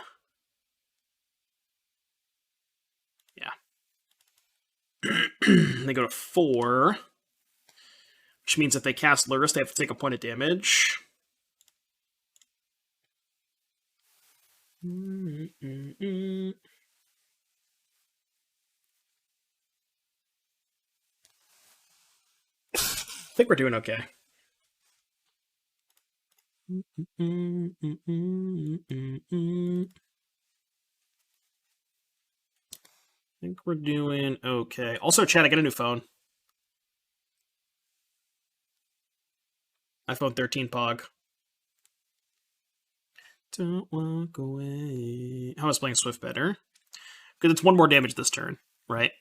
Speaker 1: Yeah. They go to 4, which means if they cast Lurrus, they have to take a point of damage. I think we're doing okay. I think we're doing okay. Also, Chad, I got a new phone. iPhone 13 Pog. Don't walk away. How is playing Swift better? Because it's 1 more damage this turn, right?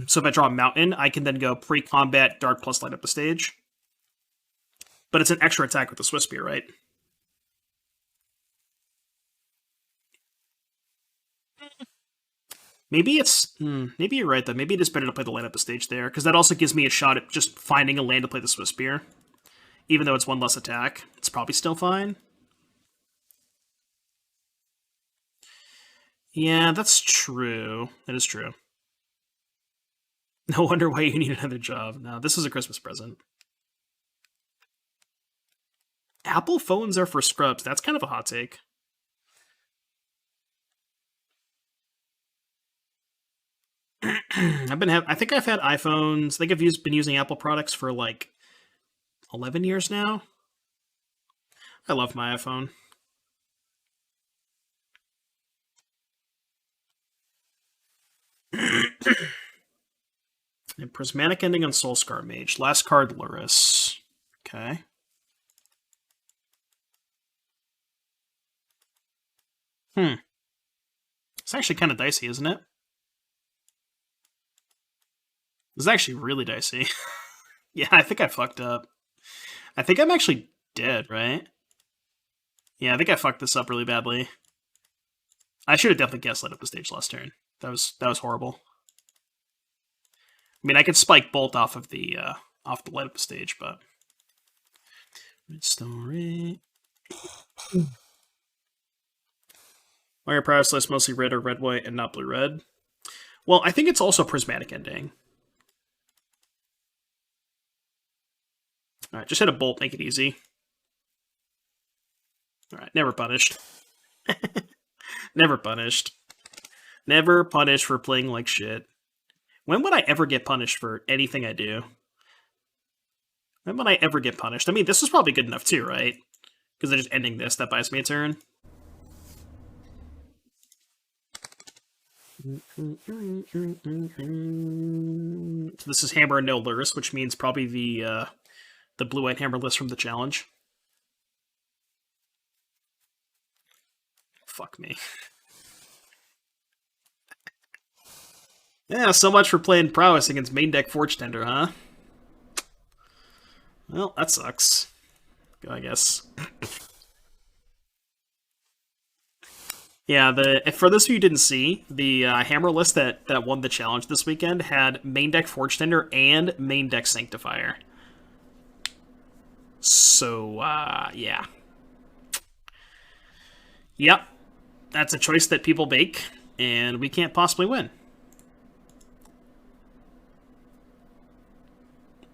Speaker 1: So if I draw a mountain, I can then go pre-combat, dart plus light up the stage. But it's an extra attack with the Swift Spear, right? Maybe it's... maybe you're right, though. Maybe it is better to play the land up the stage there, because that also gives me a shot at just finding a land to play the Swift Spear. Even though it's 1 less attack, it's probably still fine. Yeah, that's true. That is true. No wonder why you need another job. No, this is a Christmas present. Apple phones are for scrubs. That's kind of a hot take. I think I've had iPhones. I think I've been using Apple products for like 11 years now. I love my iPhone. And Prismatic Ending on Soulscar Mage. Last card, Lurrus. Okay. It's actually kind of dicey, isn't it? This is actually really dicey. Yeah, I think I fucked up. I think I'm actually dead, right? Yeah, I think I fucked this up really badly. I should have definitely gaslit up the stage last turn. That was horrible. I mean, I could spike bolt off the light up the stage, but red story. Why are Prowess lists mostly red or red white and not blue red? Well, I think it's also prismatic ending. All right, just hit a bolt, make it easy. All right, never punished. Never punished. Never punished for playing like shit. When would I ever get punished for anything I do? When would I ever get punished? I mean, this was probably good enough too, right? Because they're just ending this. That buys me a turn. So this is hammer and no Lurrus, which means probably the blue-white hammer list from the challenge. Fuck me. Yeah, so much for playing Prowess against main deck Forge Tender, huh? Well, that sucks. I guess. Yeah, for those of you who didn't see, the hammer list that won the challenge this weekend had main deck Forge Tender and main deck Sanctifier. So, yeah. Yep. That's a choice that people make, and we can't possibly win.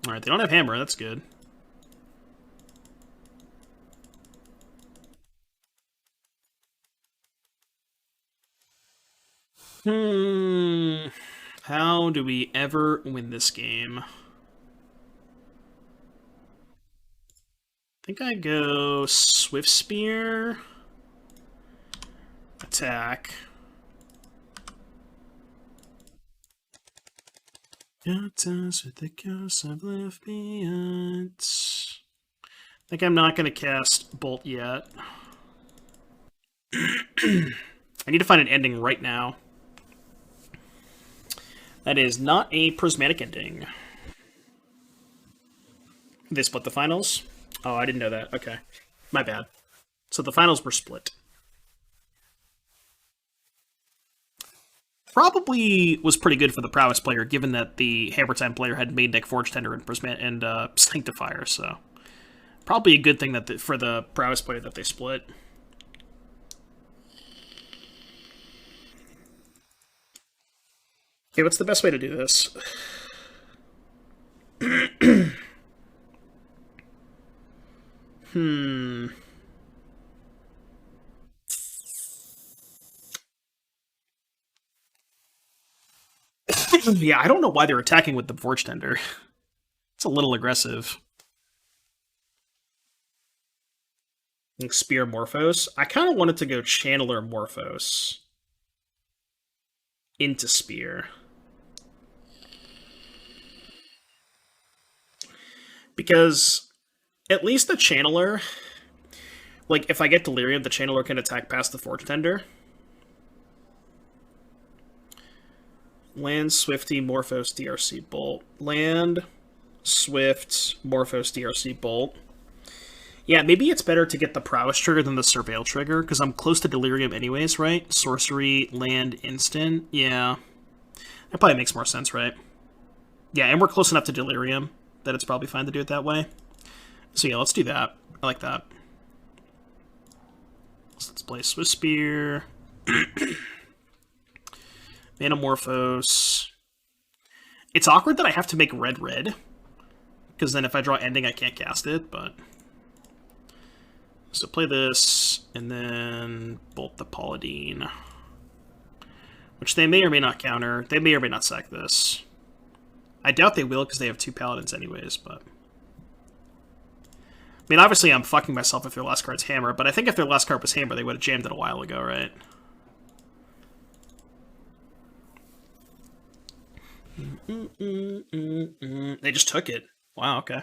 Speaker 1: Alright, they don't have hammer, that's good. How do we ever win this game? I think I go Swift Spear. Attack. Got us with the curse I've left behind. I think I'm not going to cast Bolt yet. I need to find an ending right now. That is not a prismatic ending. They split the finals? Oh, I didn't know that. Okay. My bad. So the finals were split. Probably was pretty good for the Prowess player, given that the Hammer Time player had main deck Forge Tender and Sanctifier, so probably a good thing that for the Prowess player that they split. Okay, what's the best way to do this? Yeah, I don't know why they're attacking with the Forge Tender. It's a little aggressive. Spear Morphos. I kind of wanted to go Channeler Morphos into Spear. Because at least the Channeler, like, if I get Delirium, the Channeler can attack past the Forge Tender. Land, Swifty, Morphos, DRC, Bolt. Land, Swift, Morphos, DRC, Bolt. Yeah, maybe it's better to get the Prowess trigger than the Surveil trigger, because I'm close to Delirium anyways, right? Sorcery, land, instant. Yeah. That probably makes more sense, right? Yeah, and we're close enough to Delirium that it's probably fine to do it that way. So yeah, let's do that. I like that. So let's play Swiss Spear. Manamorphos. It's awkward that I have to make red, because then if I draw ending, I can't cast it, but... So play this, and then bolt the Paladine. Which they may or may not counter. They may or may not sack this. I doubt they will, because they have 2 Paladins anyways, but... I mean, obviously I'm fucking myself if their last card's Hammer, but I think if their last card was Hammer, they would have jammed it a while ago, right? They just took it. Wow, okay.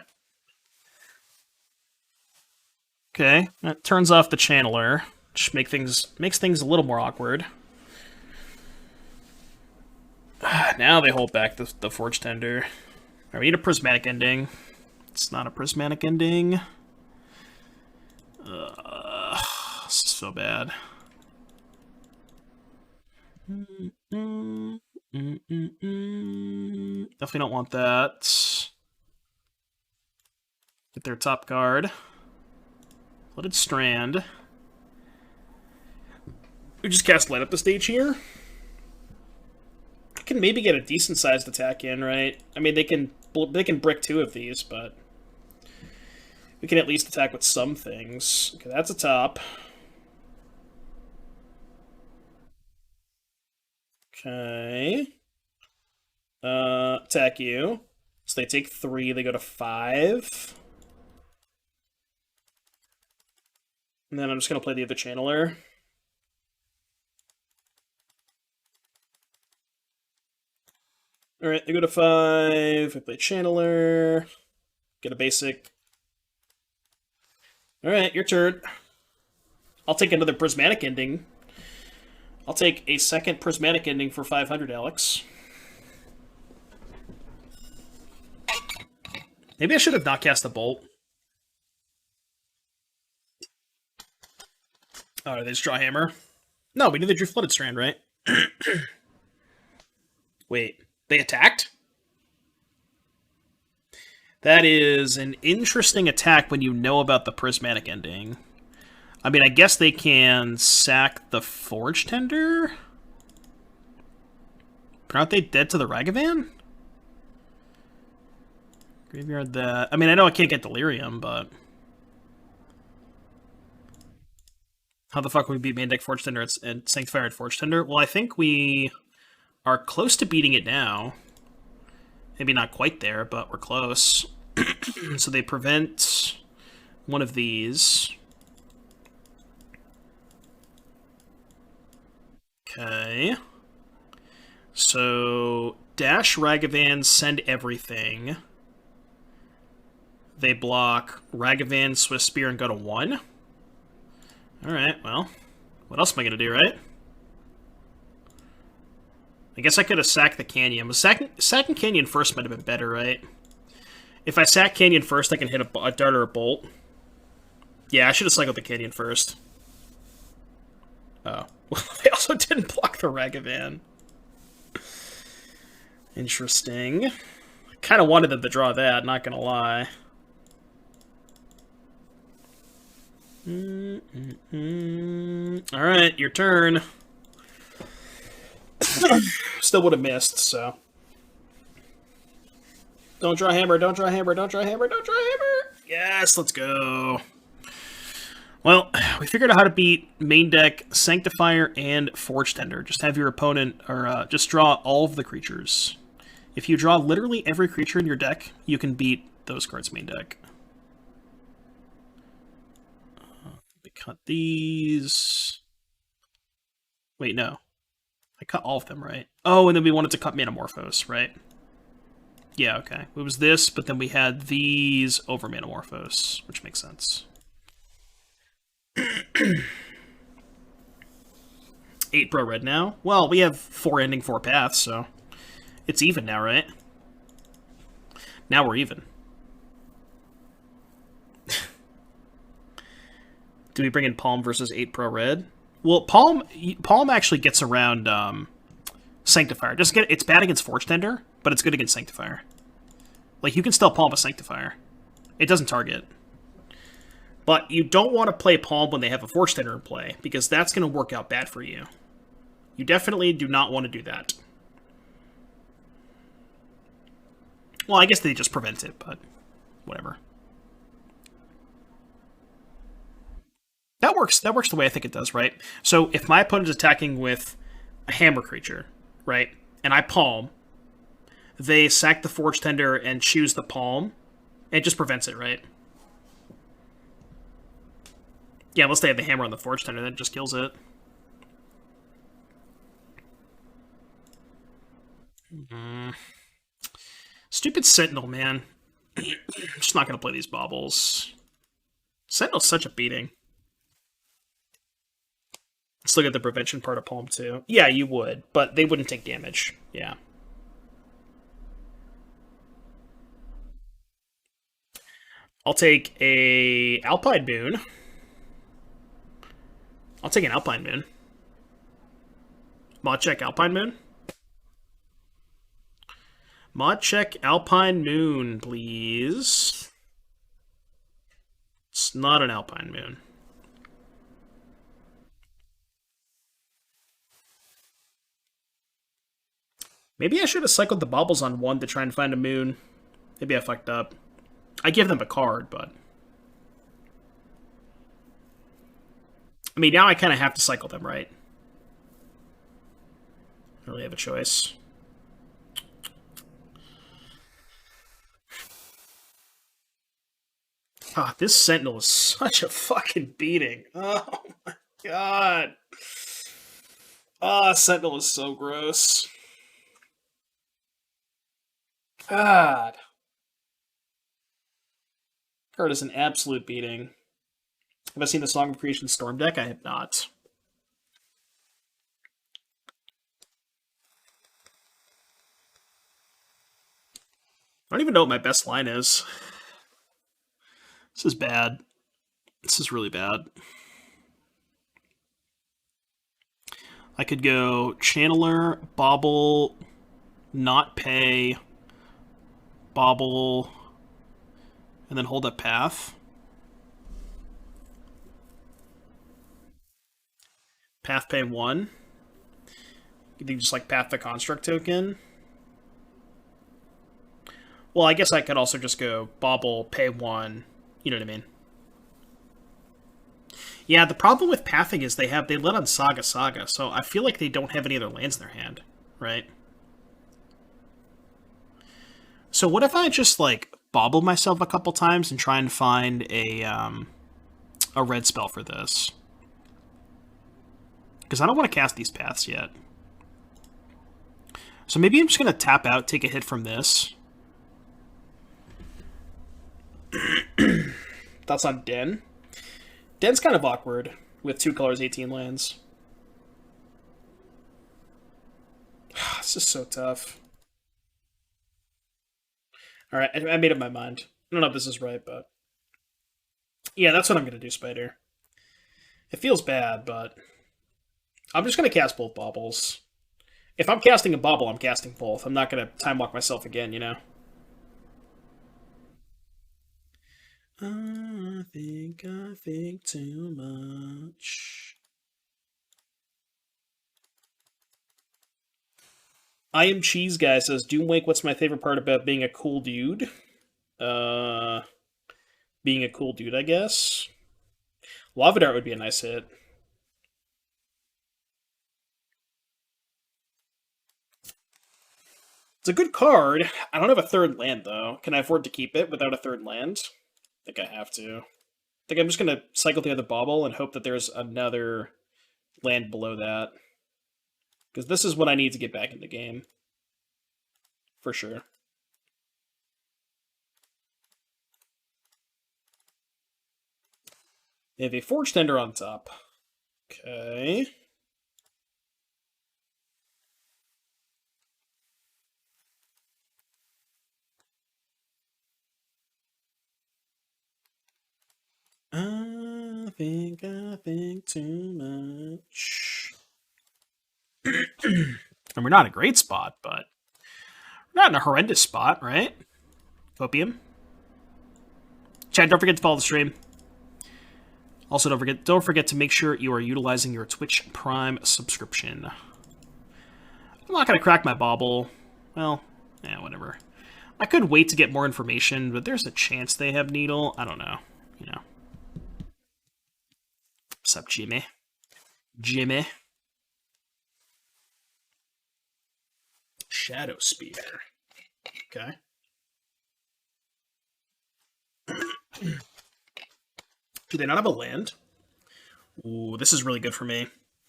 Speaker 1: Okay, that turns off the Channeler, which makes things a little more awkward. Now they hold back the Forge Tender. Right, we need a prismatic ending. It's not a prismatic ending. This is so bad. Definitely don't want that. Get their top card. Flooded Strand. We just cast Light Up the Stage here. I can maybe get a decent sized attack in, right? I mean, they can brick 2 of these, but we can at least attack with some things. Okay, that's a top. Okay. Attack you. So they take 3, they go to 5. And then I'm just going to play the other Channeler. Alright, they go to 5. I play Channeler. Get a basic. Alright, your turn. I'll take another Prismatic Ending. I'll take a second Prismatic Ending for 500, Alex. Maybe I should have not cast the Bolt. Oh, they just draw Hammer? No, we knew they drew Flooded Strand, right? Wait, they attacked? That is an interesting attack when you know about the Prismatic Ending. I mean, I guess they can sack the Forge Tender? But aren't they dead to the Ragavan? Graveyard that. I mean, I know I can't get Delirium, but... How the fuck would we beat main deck Forge Tender and Sanctifier at Forge Tender? Well, I think we are close to beating it now. Maybe not quite there, but we're close. So they prevent one of these. Okay. So dash Ragavan, send everything. They block Ragavan, Swiss Spear, and go to 1. Alright, well, what else am I going to do, right? I guess I could have sacked the Canyon. But sacking Canyon first might have been better, right? If I sack Canyon first, I can hit a Dart or a Bolt. Yeah, I should have cycled the Canyon first. Oh. Well, they also didn't block the Ragavan. Interesting. I kind of wanted them to draw that, not gonna lie. Alright, your turn. Still would have missed, so. Don't draw Hammer, don't draw Hammer, don't draw Hammer, don't draw Hammer! Yes, let's go. Well, we figured out how to beat main deck Sanctifier and Forge Tender. Just have your opponent, or just draw all of the creatures. If you draw literally every creature in your deck, you can beat those cards main deck. We cut these. Wait, no. I cut all of them, right? Oh, and then we wanted to cut Manamorphose, right? Yeah, okay. It was this, but then we had these over Manamorphose, which makes sense. 8 Pro Red now? Well, we have 4 ending, 4 paths, so it's even now, right? Now we're even. Do we bring in Palm versus 8 Pro Red? Well, Palm actually gets around Sanctifier. It's bad against Forge Tender, but it's good against Sanctifier. Like, you can still Palm a Sanctifier. It doesn't target. But you don't want to play Palm when they have a Forge Tender in play, because that's going to work out bad for you. You definitely do not want to do that. Well, I guess they just prevent it, but whatever. That works the way I think it does, right? So if my opponent is attacking with a Hammer creature, right, and I Palm, they sack the Forge Tender and choose the Palm, it just prevents it, right? Yeah, unless they have the Hammer on the Forge Tender, that just kills it. Stupid Sentinel, man. I'm just not going to play these baubles. Sentinel's such a beating. Still get the prevention part of Palm too. Yeah, you would, but they wouldn't take damage. Yeah. I'll take a Alpine Moon. I'll take an Alpine Moon. Mod check Alpine Moon. Mod check Alpine Moon, please. It's not an Alpine Moon. Maybe I should have cycled the baubles on one to try and find a moon. Maybe I fucked up. I give them a card, but... I mean, now I kind of have to cycle them, right? I don't really have a choice. Ah, this Sentinel is such a fucking beating. Oh my god. Ah, Sentinel is so gross. God. Card is an absolute beating. Have I seen the Song of Creation Storm deck? I have not. I don't even know what my best line is. This is bad. This is really bad. I could go Channeler, Bauble, not pay, Bauble, and then hold up Path. Path pay 1. You think just like Path the Construct token? Well, I guess I could also just go Bauble, pay 1. You know what I mean? Yeah, the problem with pathing is they let on Saga, so I feel like they don't have any other lands in their hand, right? So what if I just like bauble myself a couple times and try and find a red spell for this? Because I don't want to cast these paths yet. So maybe I'm just going to tap out, take a hit from this. Thoughts on Den? Den's kind of awkward with 2 colors, 18 lands. This is so tough. Alright, I made up my mind. I don't know if this is right, but... yeah, that's what I'm going to do, Spider. It feels bad, but... I'm just going to cast both baubles. If I'm casting a bauble, I'm casting both. I'm not going to time walk myself again, you know? I think too much. I Am Cheese Guy says, Doomwake, what's my favorite part about being a cool dude? Being a cool dude, I guess. Lava Dart would be a nice hit. It's a good card. I don't have a third land, though. Can I afford to keep it without a third land? I think I have to. I think I'm just going to cycle the other bauble and hope that there's another land below that. Because this is what I need to get back in the game. For sure. They have a Forge Tender on top. Okay. I think too much. And we're not in a great spot, but we're not in a horrendous spot, right? Copium. Chad, don't forget to follow the stream. Also, don't forget to make sure you are utilizing your Twitch Prime subscription. I'm not gonna crack my bauble. Well, yeah, whatever. I could wait to get more information, but there's a chance they have Needle. I don't know. You know. What's up, Jimmy? Jimmy. Shadow Spear. Okay. Do they not have a land? Ooh, this is really good for me.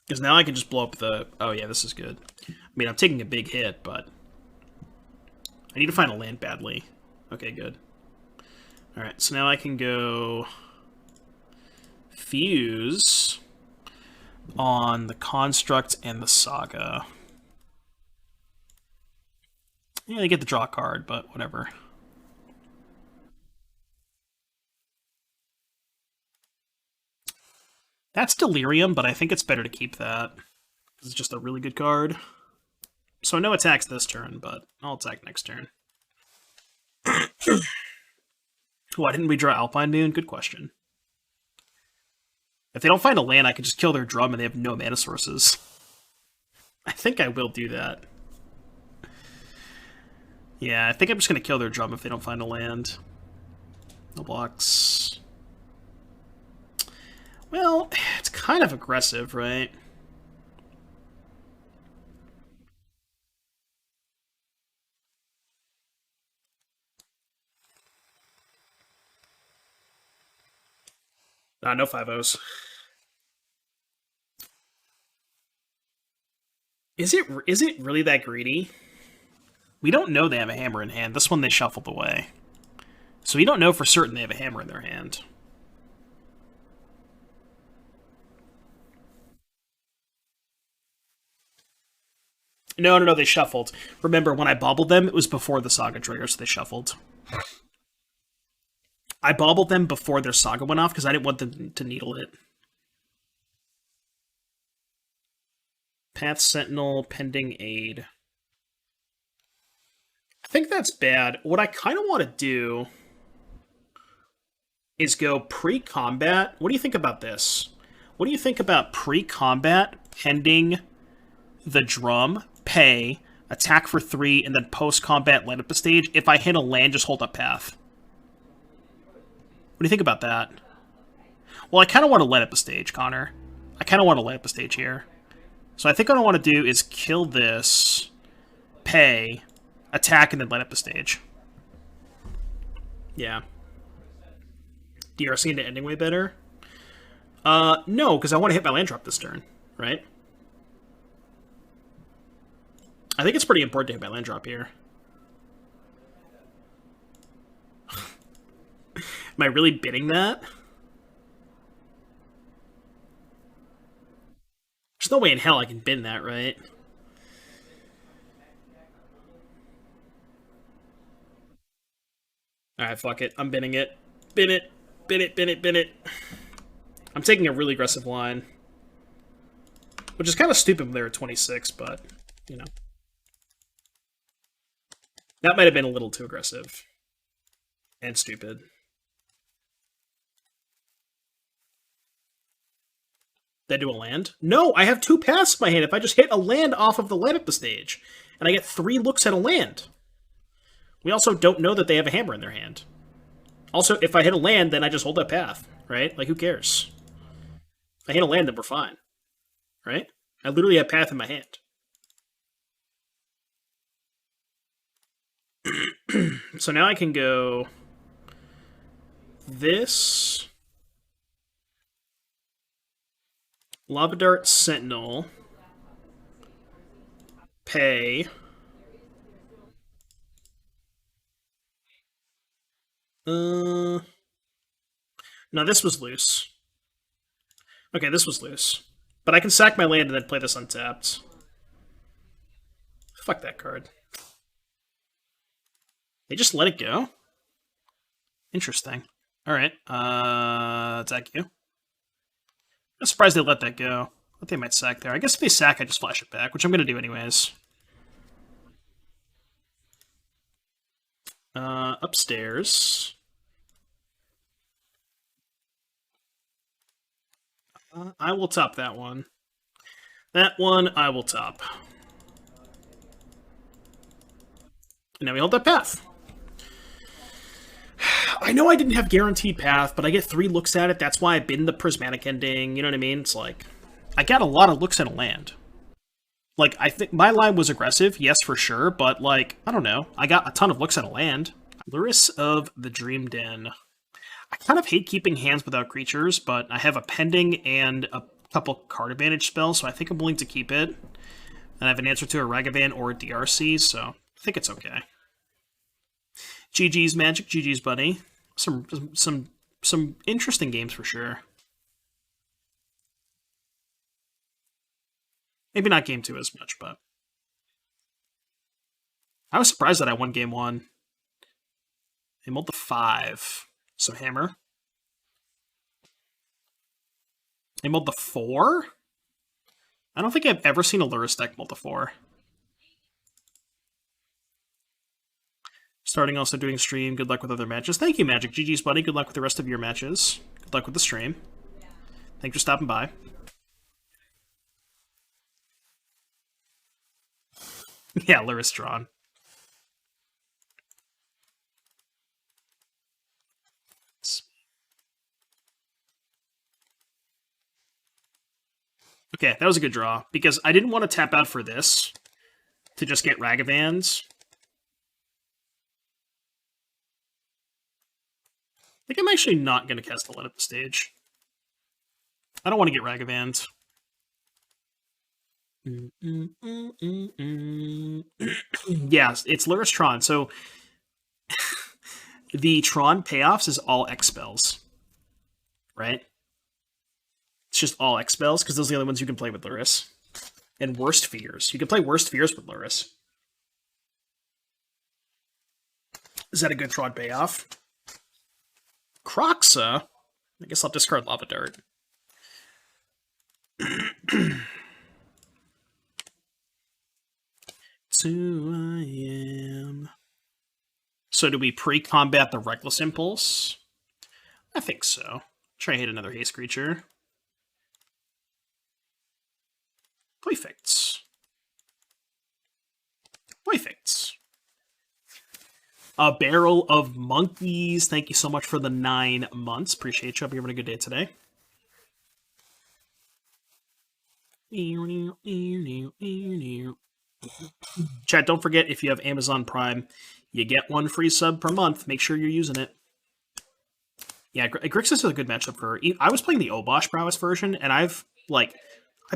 Speaker 1: Because now I can just blow up the... oh yeah, this is good. I mean, I'm taking a big hit, but... I need to find a land badly. Okay, good. Alright, so now I can go... Fuse. on the Construct and the Saga. Yeah, they get the draw card, but whatever. That's Delirium, but I think it's better to keep that. It's just a really good card. So no attacks this turn, but I'll attack next turn. Why didn't we draw Alpine Moon? Good question. If they don't find a land, I can just kill their drum and they have no mana sources. I think I will do that. Yeah, I think I'm just going to kill their drum if they don't find a land. No blocks. Well, it's kind of aggressive, right? No 5-0s. Is it really that greedy? We don't know they have a hammer in hand. This one they shuffled away. So we don't know for certain they have a hammer in their hand. No, they shuffled. Remember, when I bobbled them, it was before the Saga trigger, so they shuffled. I bobbled them before their Saga went off because I didn't want them to needle it. Path Sentinel, pending aid. I think that's bad. What I kind of want to do is go pre-combat. What do you think about this? What do you think about pre-combat, pending the drum, pay, attack for 3, and then post-combat light up the stage? If I hit a land, just hold up path. What do you think about that? Well, I kind of want to light up the stage, Connor. I kind of want to light up the stage here. So I think what I want to do is kill this, pay, attack, and then light up the stage. Yeah. DRC into ending way better? No, because I want to hit my land drop this turn, right? I think it's pretty important to hit my land drop here. Am I really bidding that? There's no way in hell I can bin that, right? Alright, fuck it. I'm binning it. Bin it. Bin it, bin it, bin it. I'm taking a really aggressive line. Which is kind of stupid when they were 26, but, you know. That might have been a little too aggressive. And stupid. They do a land? No, I have 2 paths in my hand. If I just hit a land off of the light up the stage, and I get 3 looks at a land. We also don't know that they have a hammer in their hand. Also, if I hit a land, then I just hold that path, right? Like, who cares? If I hit a land, then we're fine. Right? I literally have path in my hand. So now I can go this, Lava Dart Sentinel, pay, no, this was loose. Okay, this was loose. But I can sack my land and then play this untapped. Fuck that card. They just let it go? Interesting. Alright, attack you. I'm surprised they let that go. I thought they might sack there. I guess if they sack, I just flash it back, which I'm going to do anyways. Upstairs. I will top that one. That one, I will top. And now we hold that path. I know I didn't have guaranteed path, but I get 3 looks at it. That's why I bin the prismatic ending. You know what I mean? It's like, I got a lot of looks at a land. Like, I think my line was aggressive, yes, for sure, but, like, I don't know. I got a ton of looks at a land. Lurrus of the Dream Den. I kind of hate keeping hands without creatures, but I have a pending and a couple card advantage spells, so I think I'm willing to keep it. And I have an answer to a Ragavan or a DRC, so I think it's okay. GG's Magic, GG's buddy. Some interesting games for sure. Maybe not game 2 as much, but I was surprised that I won game 1. They mulled the 5, so hammer. They mulled the 4? I don't think I've ever seen a Lurrus deck mull the 4. Starting also doing stream. Good luck with other matches. Thank you, Magic. GG's, buddy. Good luck with the rest of your matches. Good luck with the stream. Thanks for stopping by. Yeah, Lurrus drawn. Okay, that was a good draw, because I didn't want to tap out for this to just get Ragavans. I think I'm actually not going to cast the Let at the stage. I don't want to get Ragavans. Yeah, it's Lurrus Tron. So the Tron payoffs is all X spells, right? It's just all X spells because those are the only ones you can play with Lurrus. And Worst Fears. You can play Worst Fears with Lurrus. Is that a good Tron payoff? Croxa? I guess I'll discard Lava Dart. So I am. So do we pre-combat the Reckless Impulse? I think so. Try to hit another haste creature. Perfect. Perfect. A Barrel of Monkeys. Thank you so much for the 9 months. Appreciate you. Hope you're having a good day today. Chat, don't forget, if you have Amazon Prime, you get 1 free sub per month. Make sure you're using it. Yeah, Grixis is a good matchup for... I was playing the Obosh Prowess version, and I've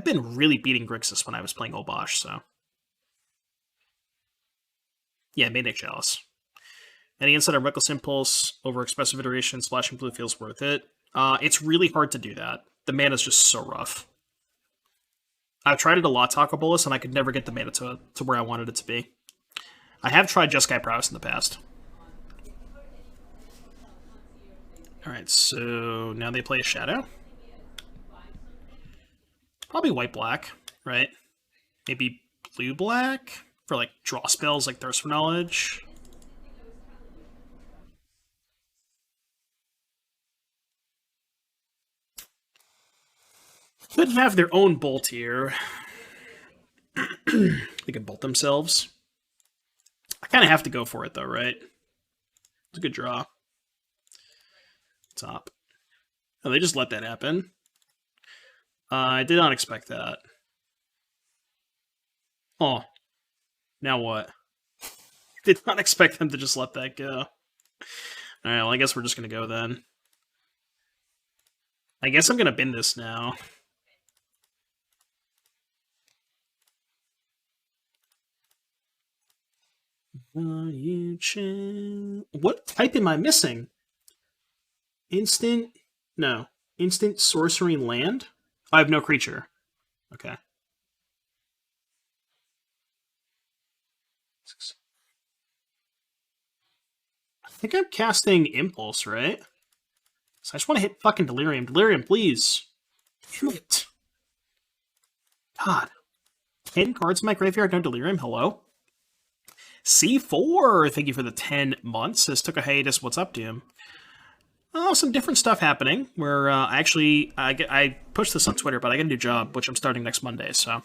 Speaker 1: been really beating Grixis when I was playing Obosh, so... Yeah, Manic Chalice. Any insight on Reckless Impulse over Expressive Iteration, Splashing Blue feels worth it? It's really hard to do that. The mana's just so rough. I've tried it a lot, Taco Bolus, and I could never get the mana to where I wanted it to be. I have tried Jeskai Prowess in the past. Alright, so now they play a Shadow. Probably white-black, right? Maybe blue-black for, like, draw spells like Thirst for Knowledge. Could have their own bolt here. They could bolt themselves. I kind of have to go for it, though, right? It's a good draw. Top. Oh, they just let that happen. I did not expect that. Oh. Now what? Did not expect them to just let that go. Alright, well, I guess we're just going to go then. I guess I'm going to bin this now. What type am I missing? Instant? No. Instant sorcery land? I have no creature. Okay. I think I'm casting Impulse, right? So I just want to hit fucking Delirium. Delirium, please. Damn it. God. 10 cards in my graveyard, no Delirium? Hello? C4, thank you for the 10 months. This took a hiatus. What's up, Doom? Oh, some different stuff happening. Where I pushed this on Twitter, but I got a new job, which I'm starting next Monday. So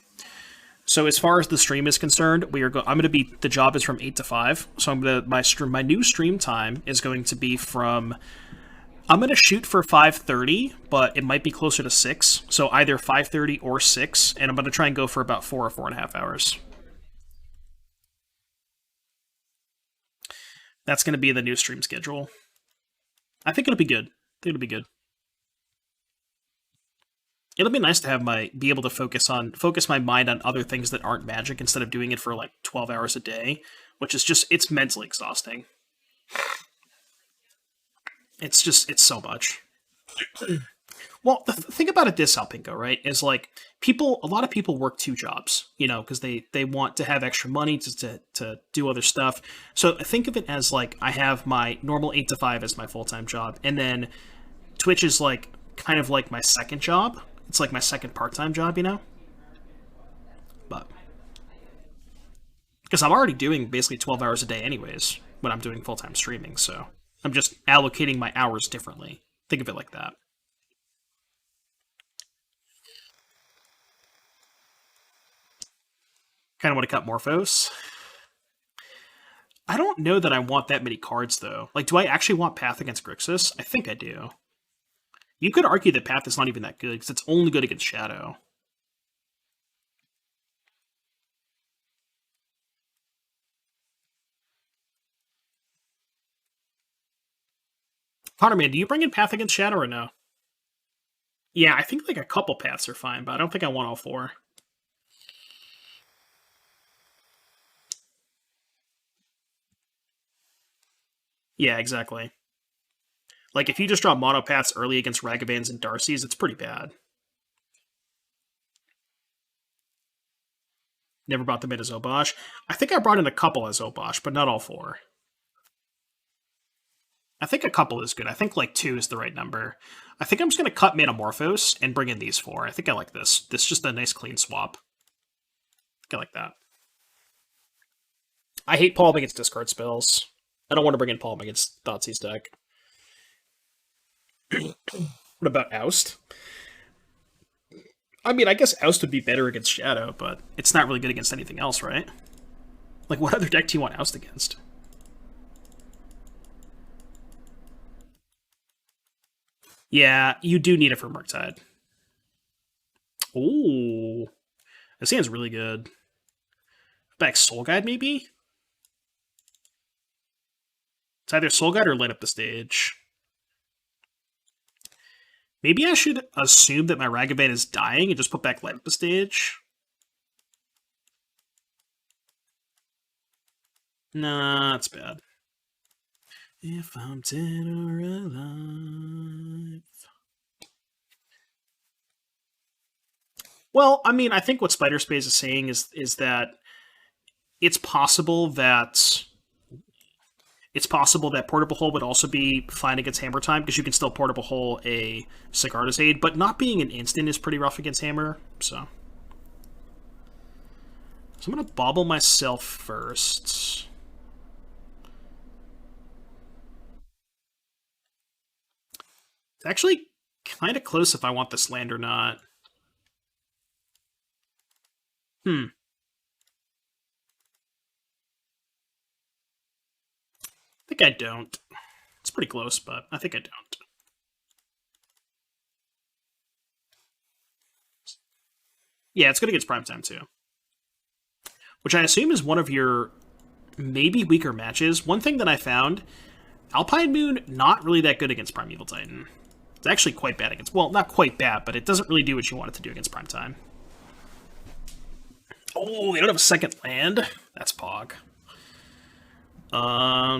Speaker 1: as far as the stream is concerned, I'm going to be, the job is from 8 to 5. So my new stream time is going to be from, I'm going to shoot for 5:30, but it might be closer to 6. So either 5:30 or 6, and I'm going to try and go for about 4 or 4.5 hours. That's going to be the new stream schedule. I think it'll be good. It'll be good. It'll be nice to have be able to focus my mind on other things that aren't Magic instead of doing it for like 12 hours a day, which is just, it's mentally exhausting. It's so much. Well, think about it this, Alpinko, right? Is like a lot of people work two jobs, because they want to have extra money to do other stuff. So think of it as like I have my normal 8 to 5 as my full time job, and then Twitch is like kind of like my second job. It's like my second part time job. But because I'm already doing basically 12 hours a day anyways when I'm doing full time streaming, so I'm just allocating my hours differently. Think of it like that. Kind of want to cut Morphos. I don't know that I want that many cards, though. Like, do I actually want Path against Grixis? I think I do. You could argue that Path is not even that good, because it's only good against Shadow. Connor, man, do you bring in Path against Shadow or no? Yeah, I think like a couple paths are fine, but I don't think I want all four. Yeah, exactly. Like, if you just draw monopaths early against Ragavans and Darcy's, it's pretty bad. Never brought them in as Obosh. I think I brought in a couple as Obosh, but not all four. I think a couple is good. I think like 2 is the right number. I think I'm just going to cut Manamorphose and bring in these 4. I think I like this. This is just a nice clean swap. I think I like that. I hate Palm against discard spells. I don't want to bring in Palm against Thoughtseize deck. What about Oust? I mean, I guess Oust would be better against Shadow, but it's not really good against anything else, right? Like, what other deck do you want Oust against? Yeah, you do need it for Murktide. Ooh. This hand's really good. Back Soul Guide, maybe? It's either Soul Guide or Light Up the Stage. Maybe I should assume that my Ragavan is dying and just put back Light Up the Stage. Nah, that's bad. If I'm dead or alive. Well, I mean, I think what Spider Space is saying is that it's possible that Portable Hole would also be fine against Hammer Time, because you can still Portable Hole a Sigarda's Aid, but not being an instant is pretty rough against Hammer, so. So I'm going to bobble myself first. It's actually kind of close if I want this land or not. I think I don't. It's pretty close, but I think I don't. Yeah, it's good against Primetime, too. Which I assume is one of your maybe weaker matches. One thing that I found, Alpine Moon, not really that good against Primeval Titan. It's actually quite bad against... Well, not quite bad, but it doesn't really do what you want it to do against Primetime. Oh, they don't have a second land? That's Pog.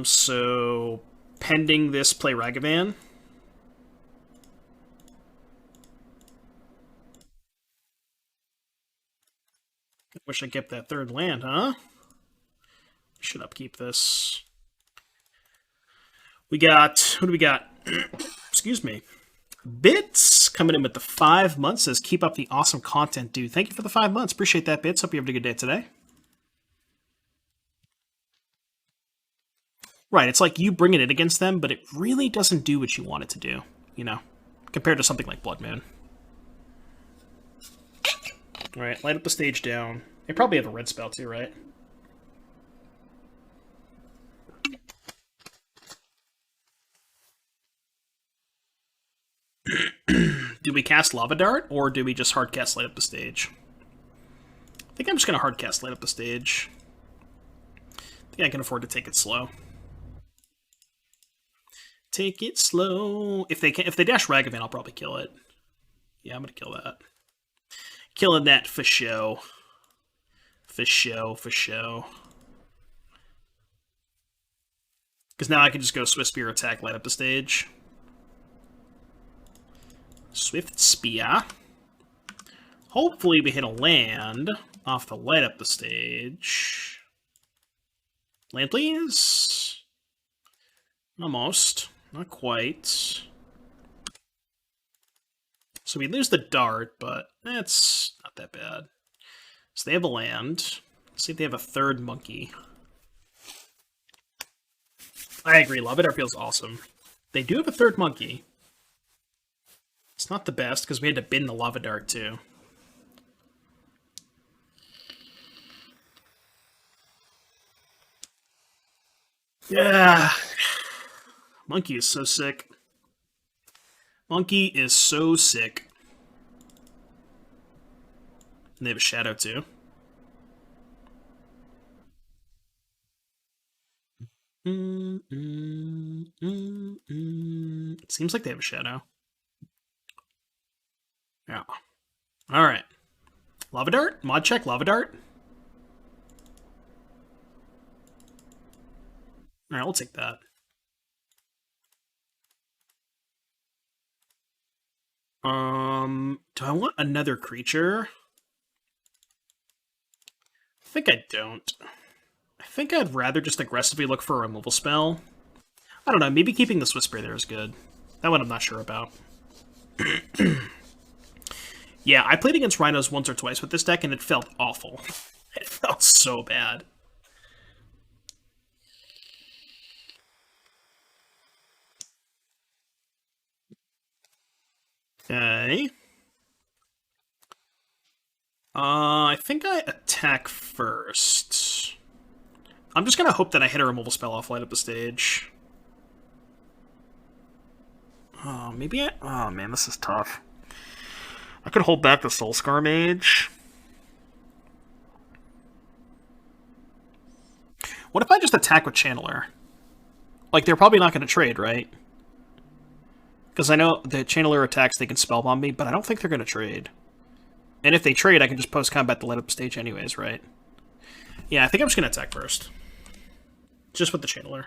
Speaker 1: So... Pending this, play Ragavan. Wish I kept that third land, huh? Should upkeep this. We got... Who do we got? Excuse me. Bits coming in with the 5 months. Says, keep up the awesome content, dude. Thank you for the 5 months. Appreciate that, Bits. Hope you have a good day today. Right, it's like you bringing it against them, but it really doesn't do what you want it to do, compared to something like Blood Moon. Alright, light up the stage down. They probably have a red spell too, right? Do we cast Lava Dart, or do we just hardcast Light Up the Stage? I think I'm just going to hardcast Light Up the Stage. I think I can afford to take it slow. Take it slow. If they dash Ragavan, I'll probably kill it. Yeah, I'm going to kill that. Killing that for show. For show, for show. Because now I can just go Swiss Spear attack, Light Up the Stage. Swift Spear. Hopefully we hit a land off the light up the stage. Land, please. Almost. Not quite. So we lose the dart, but that's not that bad. So they have a land. Let's see if they have a third monkey. I agree, Love It feels awesome. They do have a third monkey. It's not the best, because we had to bin the Lava Dart, too. Yeah. Monkey is so sick. Monkey is so sick. And they have a shadow, too. It seems like they have a shadow. Yeah. Alright. Lava Dart? Mod check, Lava Dart? Alright, we'll take that. Do I want another creature? I think I don't. I think I'd rather just aggressively look for a removal spell. I don't know, maybe keeping the Swiss Spear there is good. That one I'm not sure about. Yeah, I played against Rhinos once or twice with this deck, and it felt awful. It felt so bad. Okay. I think I attack first. I'm just gonna hope that I hit a removal spell off light up the stage. Oh, maybe I... Oh, man, this is tough. I could hold back the Soulscar Mage. What if I just attack with Channeler? Like, they're probably not going to trade, right? Because I know the Channeler attacks, they can spellbomb me, but I don't think they're going to trade. And if they trade, I can just post-combat the light-up stage anyways, right? Yeah, I think I'm just going to attack first. Just with the Channeler.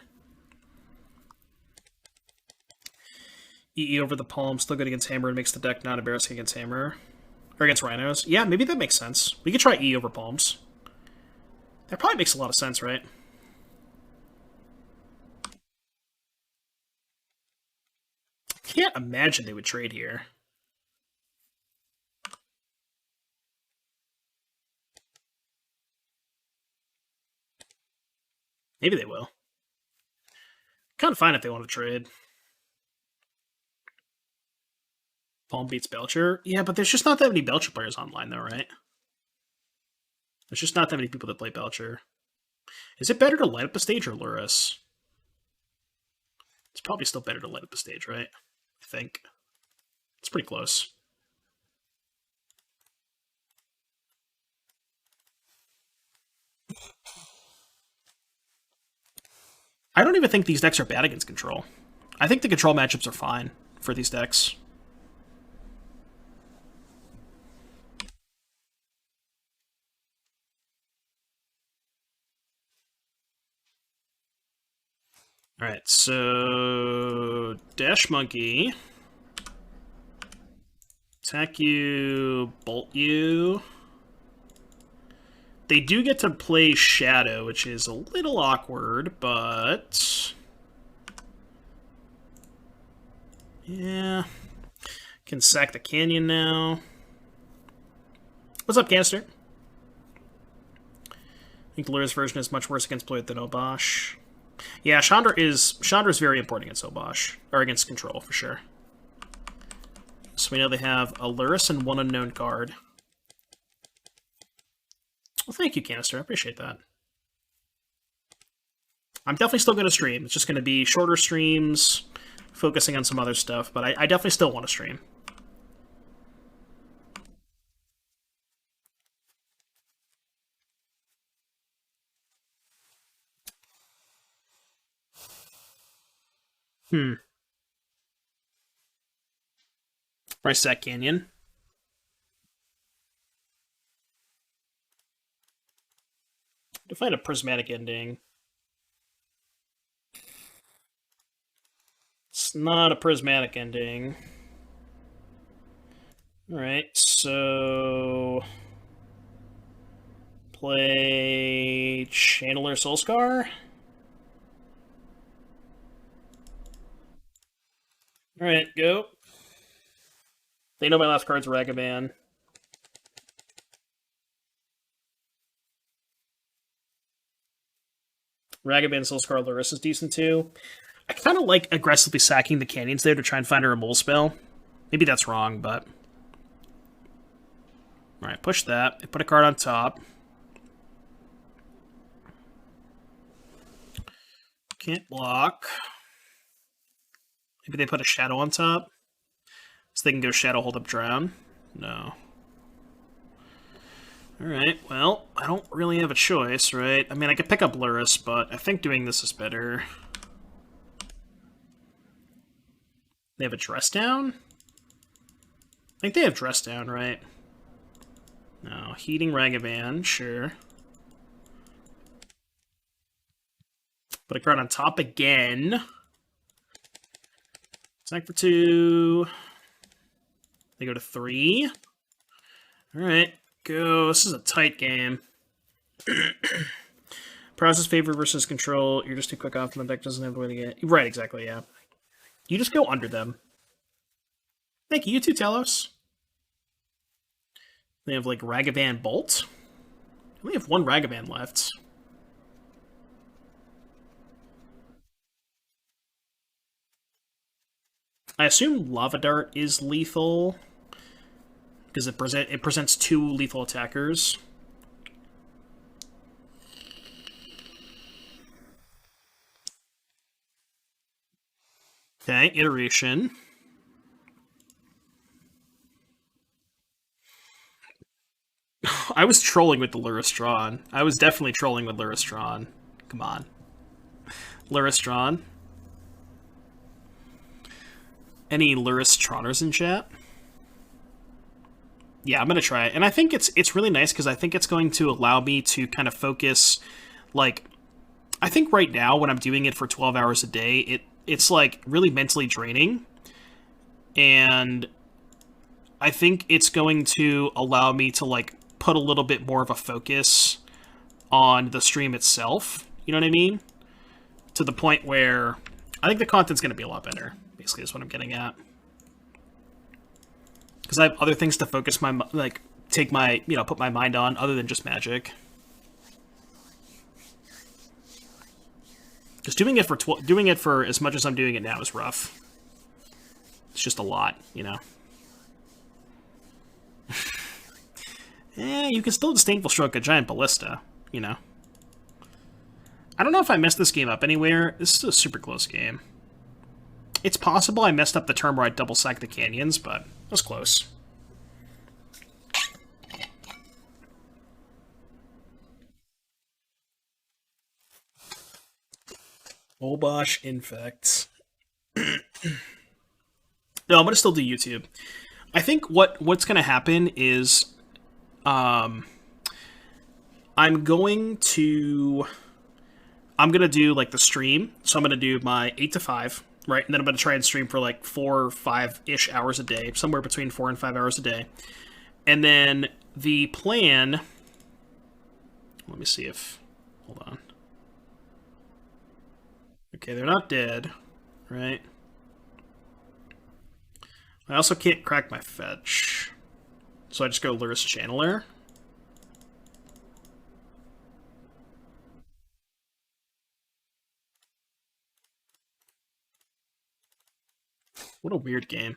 Speaker 1: EE over the Palm, still good against Hammer, and makes the deck not embarrassing against Hammer. Or against Rhinos. Yeah, maybe that makes sense. We could try E over Palms. That probably makes a lot of sense, right? Can't imagine they would trade here. Maybe they will. Kind of fine if they want to trade. Palm beats Belcher. Yeah, but there's just not that many Belcher players online, though, right? There's just not that many people that play Belcher. Is it better to light up the stage or Lurrus? It's probably still better to light up the stage, right? I think. It's pretty close. I don't even think these decks are bad against control. I think the control matchups are fine for these decks. Alright, so... Dash Monkey. Attack you, bolt you. They do get to play Shadow, which is a little awkward, but... Yeah. Can sack the Canyon now. What's up, Canister? I think the Lurrus version is much worse against Blood than Obosh. Yeah, Chandra is very important against Obosh. Or against Control, for sure. So we know they have a Lurrus and one unknown card. Well, thank you, Canister. I appreciate that. I'm definitely still going to stream. It's just going to be shorter streams, focusing on some other stuff, but I definitely still want to stream. Price Sack Canyon. To find a prismatic ending. It's not a prismatic ending. Alright, so... Play Channeler Soulscar. Alright, go. They know my last card's Ragavan. Ragavan Soulscar Lurrus is decent too. I kind of like aggressively sacking the canyons there to try and find a removal spell. Maybe that's wrong, but... Alright, push that. They put a card on top. Can't block. Maybe they put a shadow on top. So they can go Shadow Hold Up Drown. No. Alright, well, I don't really have a choice, right? I mean, I could pick up Lurrus, but I think doing this is better. They have a Dress Down? I think they have Dress Down, right? No, Heating Ragavan, sure. Put a card on top again. Attack for 2. They go to 3. Alright, go. This is a tight game. Prowess is favor versus control. You're just too quick off, and the deck doesn't have the way to get... Right, exactly, yeah. You just go under them. Thank you, you too, Talos. They have, like, Ragavan Bolt. I only have one Ragavan left. I assume Lava Dart is lethal, because it presents 2 lethal attackers. Okay, iteration. I was trolling with the Lurrus. I was definitely trolling with Lurrus. Come on. Lurrus. Any Lurrus in chat? Yeah, I'm going to try it. And I think it's really nice because I think it's going to allow me to kind of focus, like, I think right now when I'm doing it for 12 hours a day, it's like really mentally draining. And I think it's going to allow me to like put a little bit more of a focus on the stream itself. You know what I mean? To the point where I think the content's going to be a lot better. Basically, is what I'm getting at. Because I have other things to focus my, like, take my, you know, put my mind on other than just Magic. Because doing it for as much as I'm doing it now is rough. It's just a lot, you know. You can still Disdainful Stroke a Giant Ballista, you know. I don't know if I messed this game up anywhere. This is a super close game. It's possible I messed up the turn where I double sacked the canyons, but it was close. Obosh Infect. No, I'm gonna still do YouTube. I think what's gonna happen is, I'm gonna do like the stream. So I'm gonna do my 8 to 5. Right, and then I'm going to try and stream for like 4 or 5-ish hours a day, somewhere between 4 and 5 hours a day. And then the plan... Let me see if... Hold on. Okay, they're not dead, right? I also can't crack my fetch. So I just go Lurrus Channeler. What a weird game.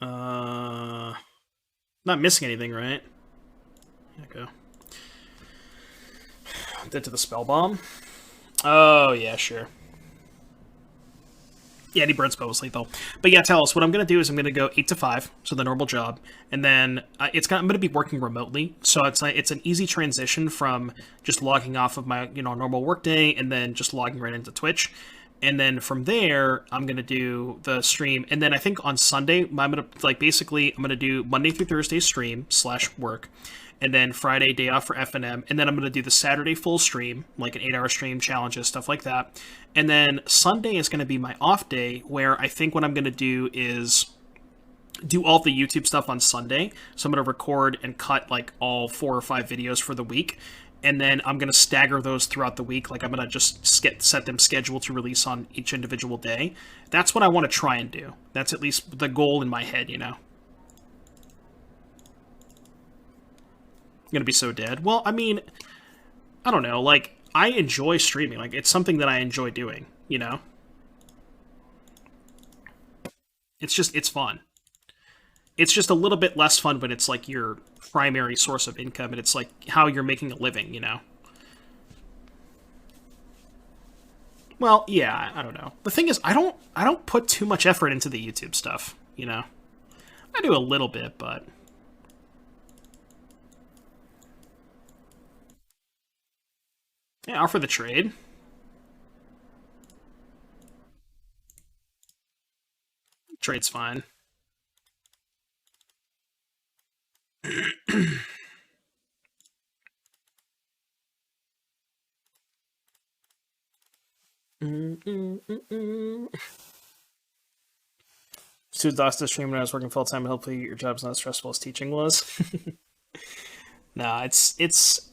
Speaker 1: Not missing anything, right? Yeah, go. Dead to the Spell Bomb. Oh, yeah, sure. Yeah, any bird spell was lethal. But yeah, tell us, what I'm going to do is I'm going to go 8 to 5, so the normal job, and then I'm going to be working remotely, so it's an easy transition from just logging off of my normal workday and then just logging right into Twitch. And then from there, I'm going to do the stream. And then I think on Sunday, I'm going to do Monday through Thursday stream / work. And then Friday, day off for FNM. And then I'm going to do the Saturday full stream, like an 8-hour stream, challenges, stuff like that. And then Sunday is going to be my off day, where I think what I'm going to do is do all the YouTube stuff on Sunday. So I'm going to record and cut like all 4 or 5 videos for the week. And then I'm going to stagger those throughout the week. Like I'm going to just set them scheduled to release on each individual day. That's what I want to try and do. That's at least the goal in my head, you know. I'm going to be so dead. Well, I mean, I don't know. Like, I enjoy streaming. Like, it's something that I enjoy doing, you know? It's fun. It's just a little bit less fun when it's like your primary source of income and it's like how you're making a living, you know? Well, yeah, I don't know. The thing is, I don't put too much effort into the YouTube stuff, you know? I do a little bit, but yeah, offer the trade. Trade's fine. Students lost the stream when I was working full time, and hopefully your job's not as stressful as teaching was. Nah, it's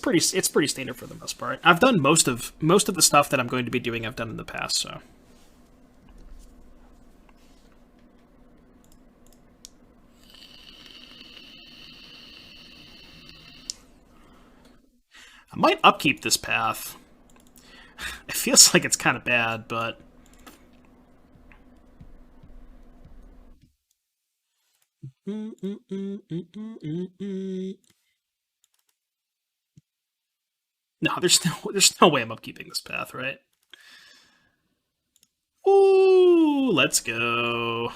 Speaker 1: pretty standard for the most part. I've done most of the stuff that I'm going to be doing. I've done in the past, so. I might upkeep this path. It feels like it's kind of bad, but no, there's no way I'm upkeeping this path, right? Ooh, let's go.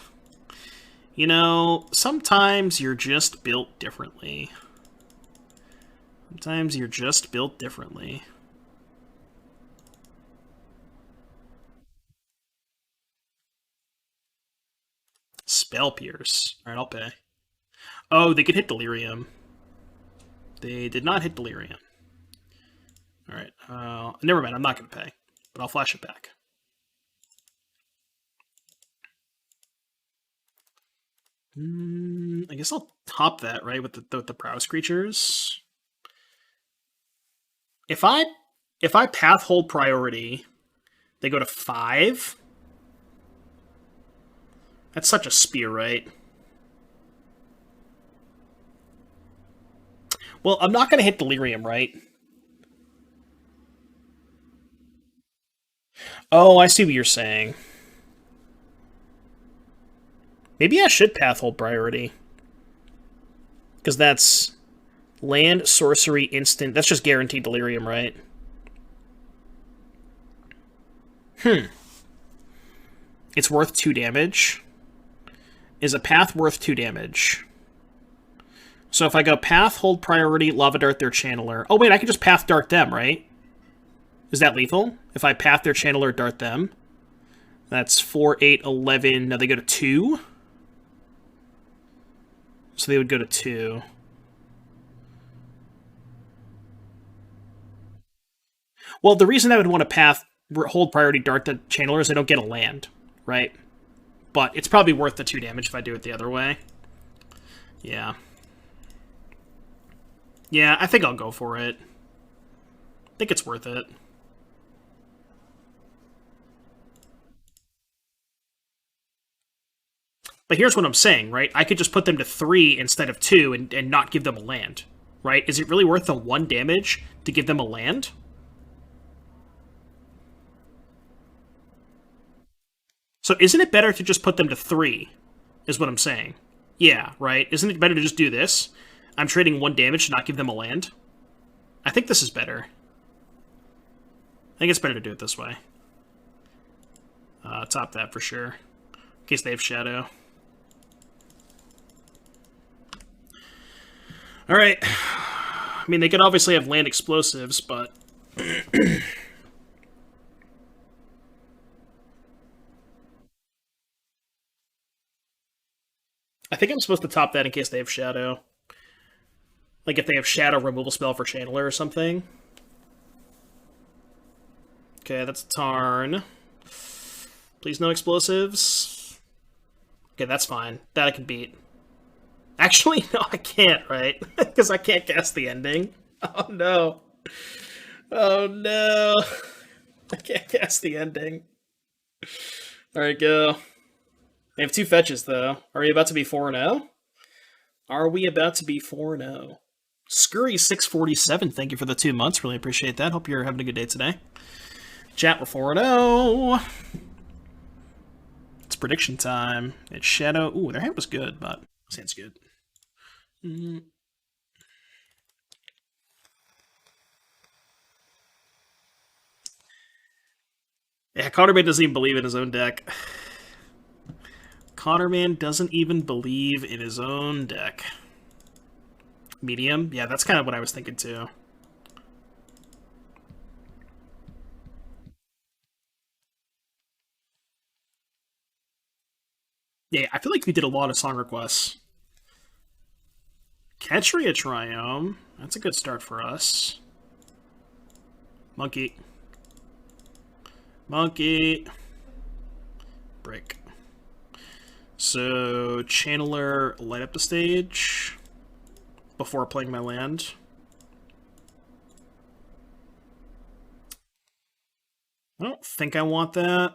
Speaker 1: You know, sometimes you're just built differently. Sometimes you're just built differently. Spell Pierce. Alright, I'll pay. Oh, they could hit Delirium. They did not hit Delirium. Alright, never mind, I'm not going to pay. But I'll flash it back. I guess I'll top that, right, with the Prowess creatures. If I path hold priority, they go to 5. That's such a spear, right? Well, I'm not going to hit Delirium, right? Oh, I see what you're saying. Maybe I should path hold priority. Because that's land, sorcery, instant. That's just guaranteed Delirium, right? It's worth 2 damage. Is a path worth 2 damage? So if I go path, hold priority, lava dart their channeler. Oh wait, I can just path dart them, right? Is that lethal? If I path their channeler, dart them. That's 4, 8, 11. Now they go to 2. So they would go to 2. Well, the reason I would want to path hold priority dart the channeler is I don't get a land, right? But it's probably worth the 2 damage if I do it the other way. Yeah. Yeah, I think I'll go for it. I think it's worth it. But here's what I'm saying, right? I could just put them to 3 instead of 2 and not give them a land, right? Is it really worth the 1 damage to give them a land? So isn't it better to just put them to 3, is what I'm saying. Yeah, right? Isn't it better to just do this? I'm trading 1 damage to not give them a land. I think this is better. I think it's better to do it this way. Top that for sure. In case they have Shadow. Alright. I mean, they could obviously have land explosives, but... I think I'm supposed to top that in case they have Shadow. Like if they have Shadow removal spell for Channeler or something. Okay, that's Tarn. Please no explosives. Okay, that's fine. That I can beat. Actually, no, I can't, right? Because I can't cast the ending. Oh no. Oh no. I can't cast the ending. Alright, go. They have 2 fetches, though. Are we about to be 4-0? Are we about to be 4-0? Scurry647, thank you for the 2 months. Really appreciate that. Hope you're having a good day today. Chat, we're 4-0. It's prediction time. It's Shadow. Ooh, their hand was good, but this hand's good. Yeah, Connorman doesn't even believe in his own deck. Connorman doesn't even believe in his own deck. Medium? Yeah, that's kind of what I was thinking too. Yeah, I feel like we did a lot of song requests. Catchery a Triome. That's a good start for us. Monkey. Monkey. Break. So, Channeler light up the stage before playing my land. I don't think I want that.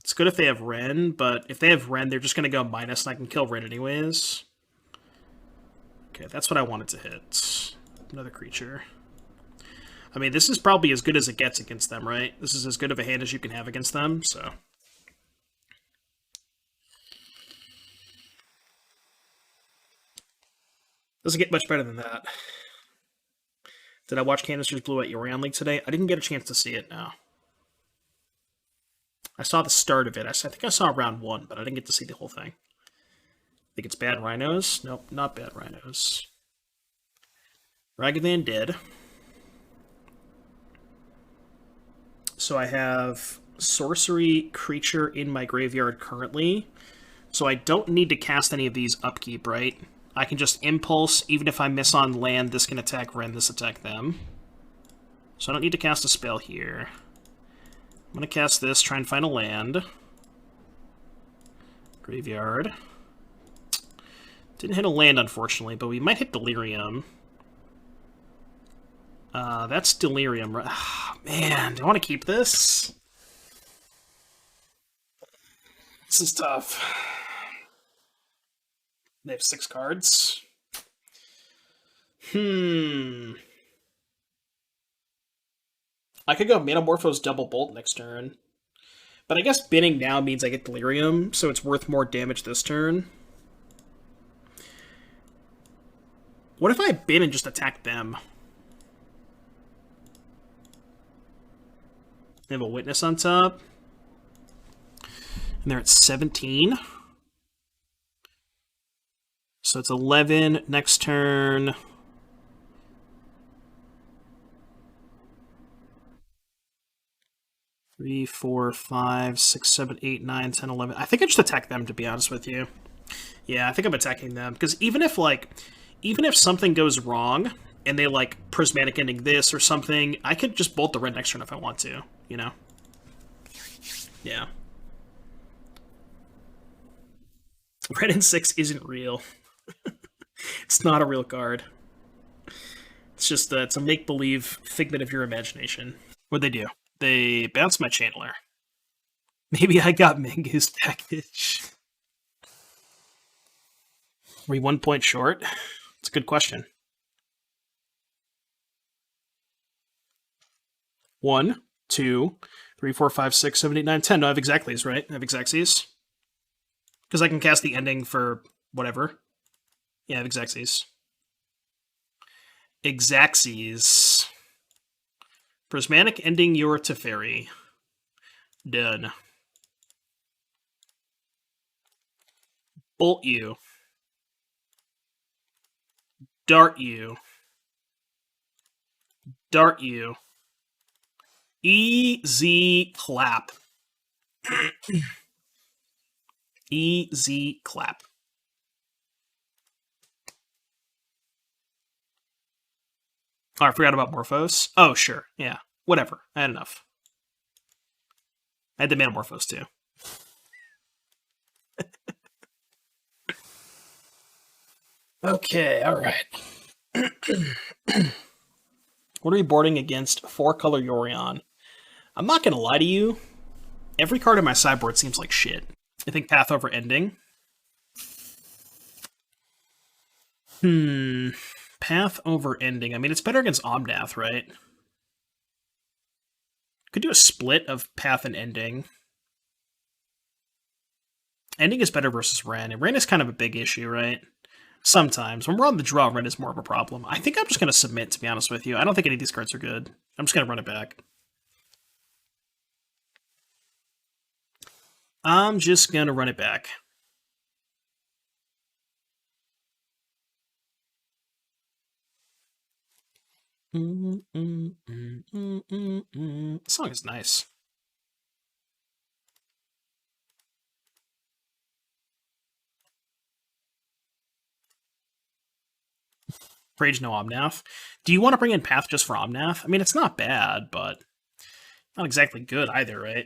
Speaker 1: It's good if they have Ren, but if they have Ren, they're just going to go minus and I can kill Ren anyways. Okay, that's what I wanted to hit. Another creature. I mean, this is probably as good as it gets against them, right? This is as good of a hand as you can have against them, so... Doesn't get much better than that. Did I watch Canisters Blue at Urian League today? I didn't get a chance to see it, no. I saw the start of it. I think I saw round 1, but I didn't get to see the whole thing. Think it's bad rhinos? Nope, not bad rhinos. Ragavan dead. So I have sorcery creature in my graveyard currently. So I don't need to cast any of these upkeep, right? I can just impulse. Even if I miss on land, this can attack Ren, this attack them. So I don't need to cast a spell here. I'm going to cast this, try and find a land. Graveyard. Didn't hit a land, unfortunately, but we might hit Delirium. That's Delirium. Man, do I want to keep this? This is tough. They have 6 cards. I could go Metamorphose Double Bolt next turn. But I guess binning now means I get Delirium, so it's worth more damage this turn. What if I bin and just attack them? They have a Witness on top. And they're at 17. So it's 11 next turn. Three, 4, 5, 6, 7, 8, 9, 10, 11. I think I just attack them, to be honest with you. Yeah, I think I'm attacking them. Because even if something goes wrong, and they, prismatic ending this or something, I could just bolt the red next turn if I want to, you know? Yeah. Red and 6 isn't real. It's not a real card. It's just it's a make-believe figment of your imagination. What'd they do? They bounced my Channeler. Maybe I got Mangoose package. Were we 1 point short? It's a good question. 1, 2, 3, 4, 5, 6, 7, 8, 9, 10. No, I have exactlies, right? I have exactsies. Because I can cast the ending for whatever. Yeah, I have exactsies. Exactsies. Prismatic ending your Teferi. Done. Bolt you. Dart you. Dart you. Easy clap. Easy clap. Oh, I forgot about Morphos. Oh, sure. Yeah. Whatever. I had enough. I had the Metamorphose, too. Okay, alright. What are we boarding against? 4-color Yorion. I'm not gonna lie to you. Every card in my sideboard seems like shit. I think Path Over Ending. Path Over Ending. I mean, it's better against Omnath, right? Could do a split of Path and Ending. Ending is better versus Ren, and Ren is kind of a big issue, right? Sometimes. When we're on the draw, Ren is more of a problem. I think I'm just going to submit, to be honest with you. I don't think any of these cards are good. I'm just going to run it back. I'm just going to run it back. This song is nice. Rage no Omnath. Do you want to bring in Path just for Omnath? I mean, it's not bad, but not exactly good either, right?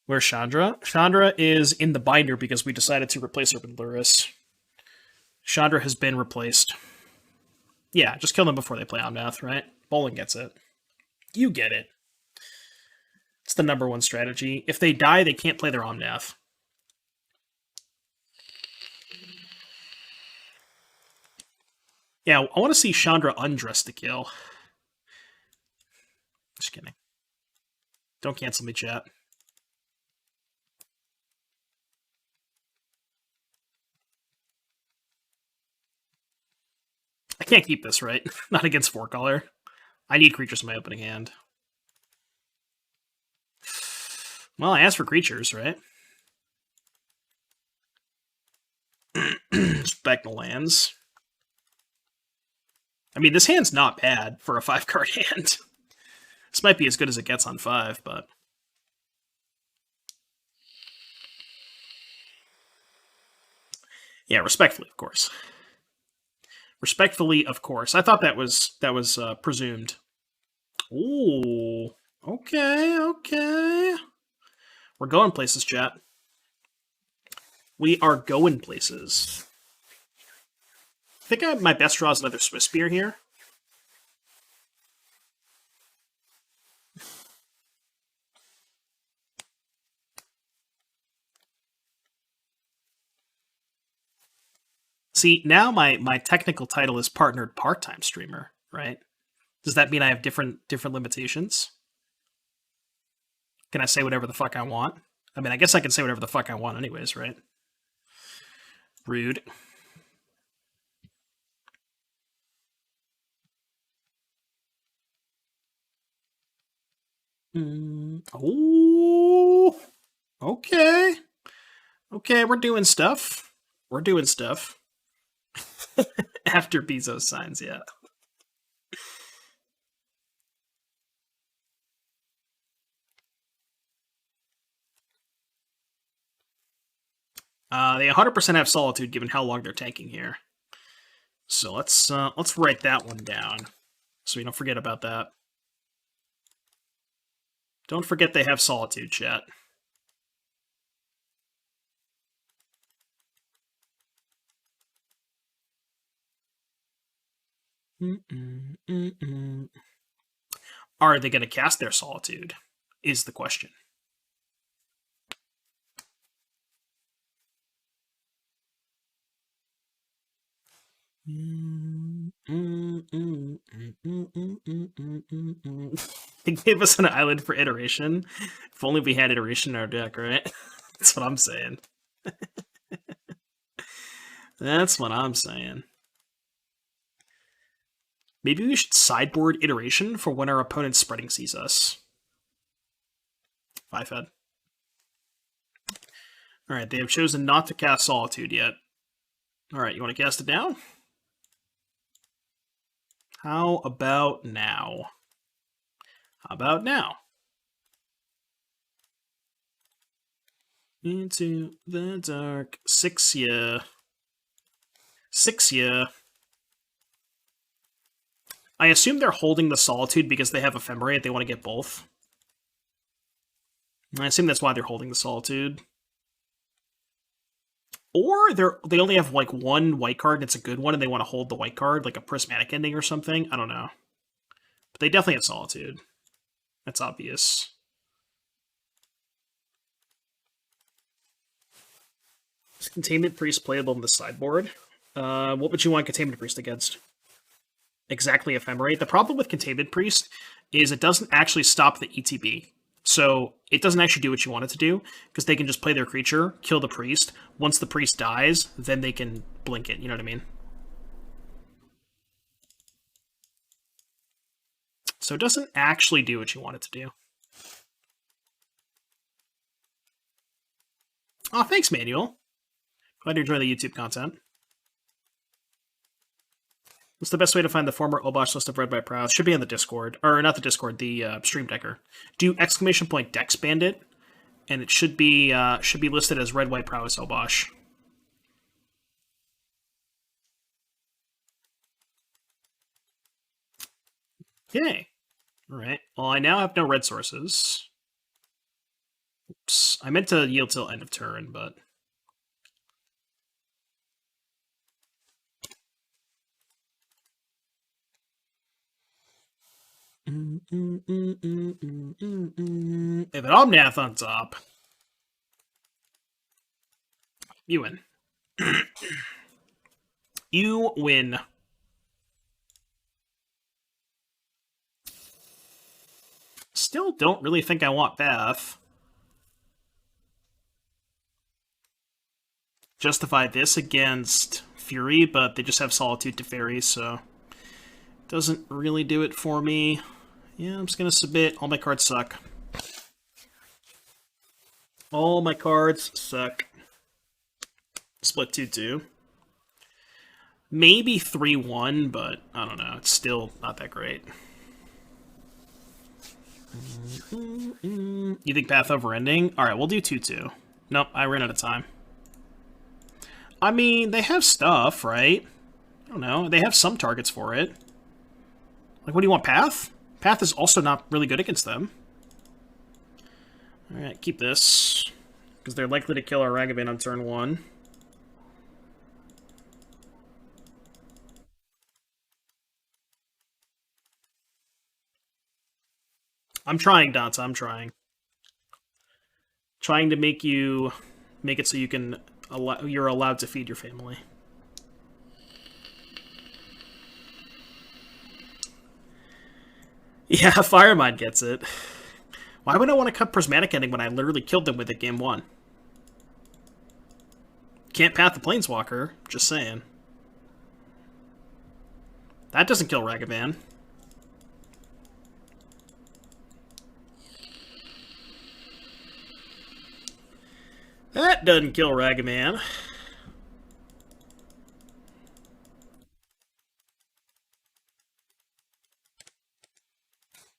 Speaker 1: Where's Chandra? Chandra is in the binder because we decided to replace her with Lurrus. Chandra has been replaced. Yeah, just kill them before they play Omnath, right? Bowling gets it. You get it. It's the #1 strategy. If they die, they can't play their Omnath. Yeah, I want to see Chandra undressed to kill. Just kidding. Don't cancel me, chat. I can't keep this, right? Not against 4-color. I need creatures in my opening hand. Well, I asked for creatures, right? Just back to lands. I mean, this hand's not bad for a 5-card hand. This might be as good as it gets on 5, but... Yeah, respectfully, of course. Respectfully, of course. I thought that was presumed. Ooh, okay. We're going places, chat. We are going places. I think my best draw is another Swiss Spear here. See, now my technical title is partnered part-time streamer, right? Does that mean I have different limitations? Can I say whatever the fuck I want? I mean, I guess I can say whatever the fuck I want anyways, right? Rude. Oh, okay. Okay, we're doing stuff. We're doing stuff. After Bezos signs, yeah. They 100% have Solitude given how long they're tanking here. So let's write that one down so we don't forget about that. Don't forget they have Solitude, chat. Are they going to cast their Solitude? Is the question. They gave us an island for iteration. If only we had iteration in our deck, right? That's what I'm saying. That's what I'm saying. Maybe we should sideboard iteration for when our opponent's spreading sees us. 5-head. Alright, they have chosen not to cast Solitude yet. Alright, you want to cast it down? How about now? How about now? Into the dark. 6-ya. 6-ya. I assume they're holding the Solitude because they have Ephemerate. They want to get both. I assume that's why they're holding the Solitude. Or they only have like one white card and it's a good one and they want to hold the white card, like a prismatic ending or something. I don't know. But they definitely have Solitude. That's obvious. Is Containment Priest playable in the sideboard? What would you want Containment Priest against? Exactly Ephemerate. The problem with Containment Priest is it doesn't actually stop the ETB. So it doesn't actually do what you want it to do, because they can just play their creature, kill the priest. Once the priest dies, then they can blink it, you know what I mean? So it doesn't actually do what you want it to do. Oh, thanks, Manuel. Glad you enjoy the YouTube content. What's the best way to find the former Obosh list of Red by Prowess? Should be on the Discord. Or not the Discord, the Stream Decker. Do exclamation point Dex Bandit, and it should be listed as Red White Prowess Obosh. Okay. Alright. Well, I now have no red sources. Oops. I meant to yield till end of turn, but... If an Omnath on top, you win. You win. Still don't really think I want Bath. Justify this against Fury, but they just have Solitude to Fairy, so doesn't really do it for me. Yeah, I'm just gonna submit. All my cards suck. All my cards suck. Split 2-2. Maybe 3-1, but I don't know. It's still not that great. You think Path over Ending? Alright, we'll do 2-2. Nope, I ran out of time. I mean, they have stuff, right? I don't know. They have some targets for it. Like, what do you want, Path? Path is also not really good against them. Alright, keep this. Because they're likely to kill our Ragavan on turn 1. I'm trying, Danta. I'm trying. Trying to make it so you can you're allowed to feed your family. Yeah, Firemind gets it. Why would I want to cut Prismatic Ending when I literally killed them with it game 1? Can't Path the Planeswalker, just saying. That doesn't kill Ragavan. That doesn't kill Ragavan.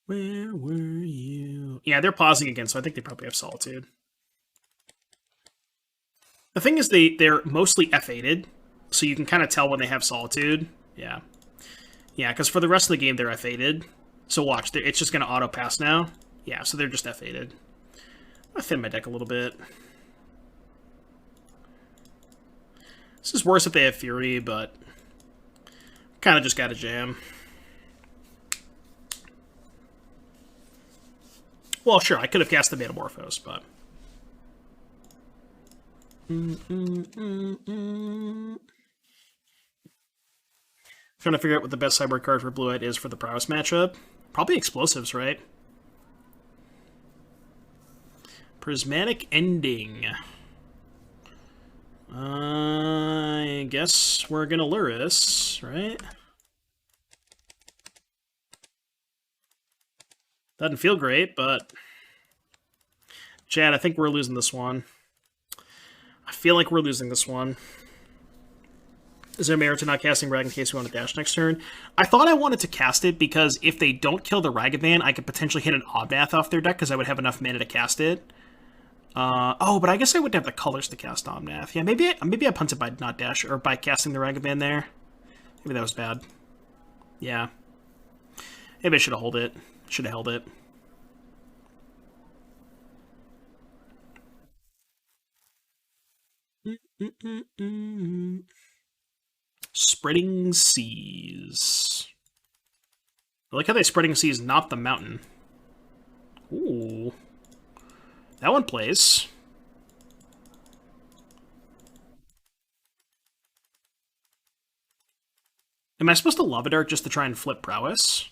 Speaker 1: Where were you? Yeah, they're pausing again, so I think they probably have Solitude. The thing is, they're mostly F8'd, so you can kind of tell when they have Solitude. Yeah. Yeah, because for the rest of the game, they're F8'd. So watch, it's just going to auto-pass now. Yeah, so they're just F8'd. I'll thin my deck a little bit. This is worse if they have Fury, but kind of just got to jam. Well, sure, I could have cast the Metamorphose, but... Trying to figure out what the best sideboard card for Blue-Eyed is for the Prowess matchup. Probably Explosives, right? Prismatic Ending. I guess we're gonna Lurrus, right? Doesn't feel great, but... Chad, I think we're losing this one. I feel like we're losing this one. Is there merit to not casting Rag in case we want to dash next turn? I thought I wanted to cast it because if they don't kill the Ragavan, I could potentially hit an Omnath off their deck because I would have enough mana to cast it. Oh, but I guess I wouldn't have the colors to cast Omnath. Yeah, maybe I punted by not dash or by casting the Ragavan there. Maybe that was bad. Yeah. Maybe I should have held it. Should have held it. Spreading Seas. I like how they Spreading Seas, not the mountain. Ooh. That one plays. Am I supposed to Lava Dart just to try and flip Prowess?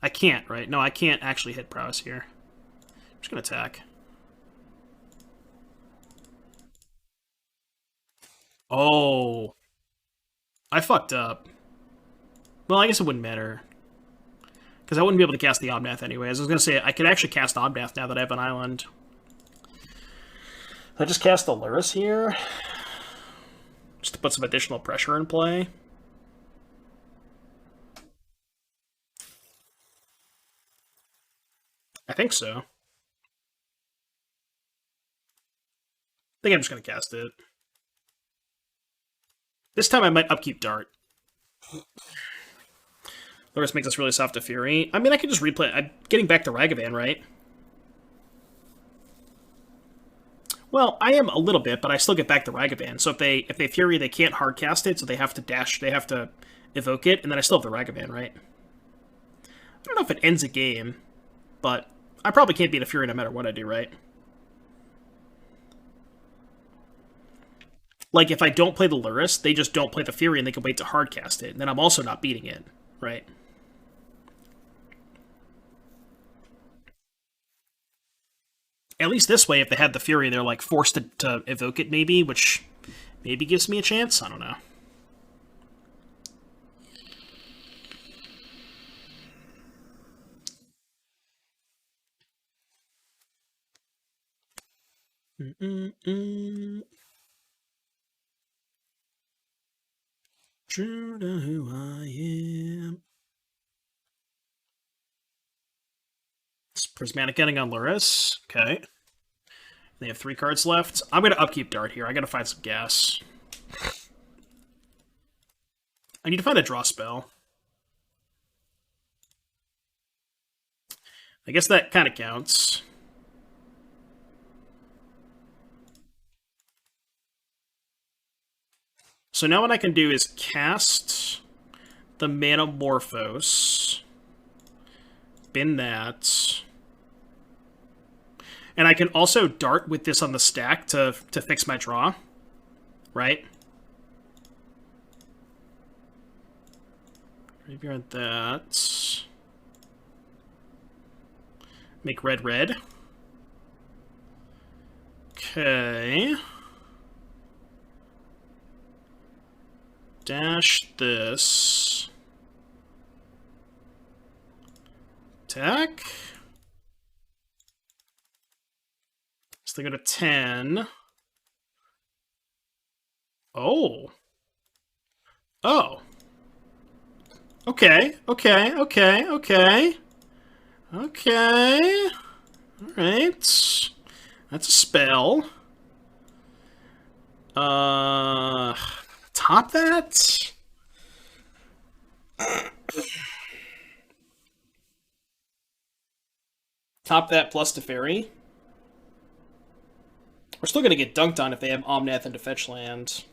Speaker 1: I can't, right? No, I can't actually hit Prowess here. I'm just gonna attack. Oh. I fucked up. Well, I guess it wouldn't matter. Because I wouldn't be able to cast the Omnath anyways. I was gonna say, I could actually cast Omnath now that I have an island. I just cast the Lurrus here? Just to put some additional pressure in play. I think so. I think I'm just going to cast it. This time I might upkeep Dart. Lurrus makes us really soft to Fury. I mean, I could just replay. I'm getting back to Ragavan, right? Well, I am a little bit, but I still get back to Ragavan. So if they Fury, they can't hardcast it, so they have to dash. They have to evoke it, and then I still have the Ragavan, right? I don't know if it ends a game, but I probably can't beat a Fury no matter what I do, right? Like, if I don't play the Lurrus, they just don't play the Fury and they can wait to hardcast it. And then I'm also not beating it, right? At least this way, if they had the Fury, they're, like, forced to evoke it, maybe, which maybe gives me a chance? I don't know. True to who I am. It's Prismatic Ending on Lurrus. Okay. They have 3 cards left. I'm going to upkeep Dart here. I got to find some gas. I need to find a draw spell. I guess that kind of counts. So now what I can do is cast the Manamorphose, bin that, and I can also Dart with this on the stack to fix my draw, right? Graveyard that. Make red red. Okay. Dash this. Attack. So they go to 10. Oh. Oh. Okay, okay, okay, okay. Okay. Alright. That's a spell. Top that? Top that plus Teferi. We're still going to get dunked on if they have Omnath into fetch land.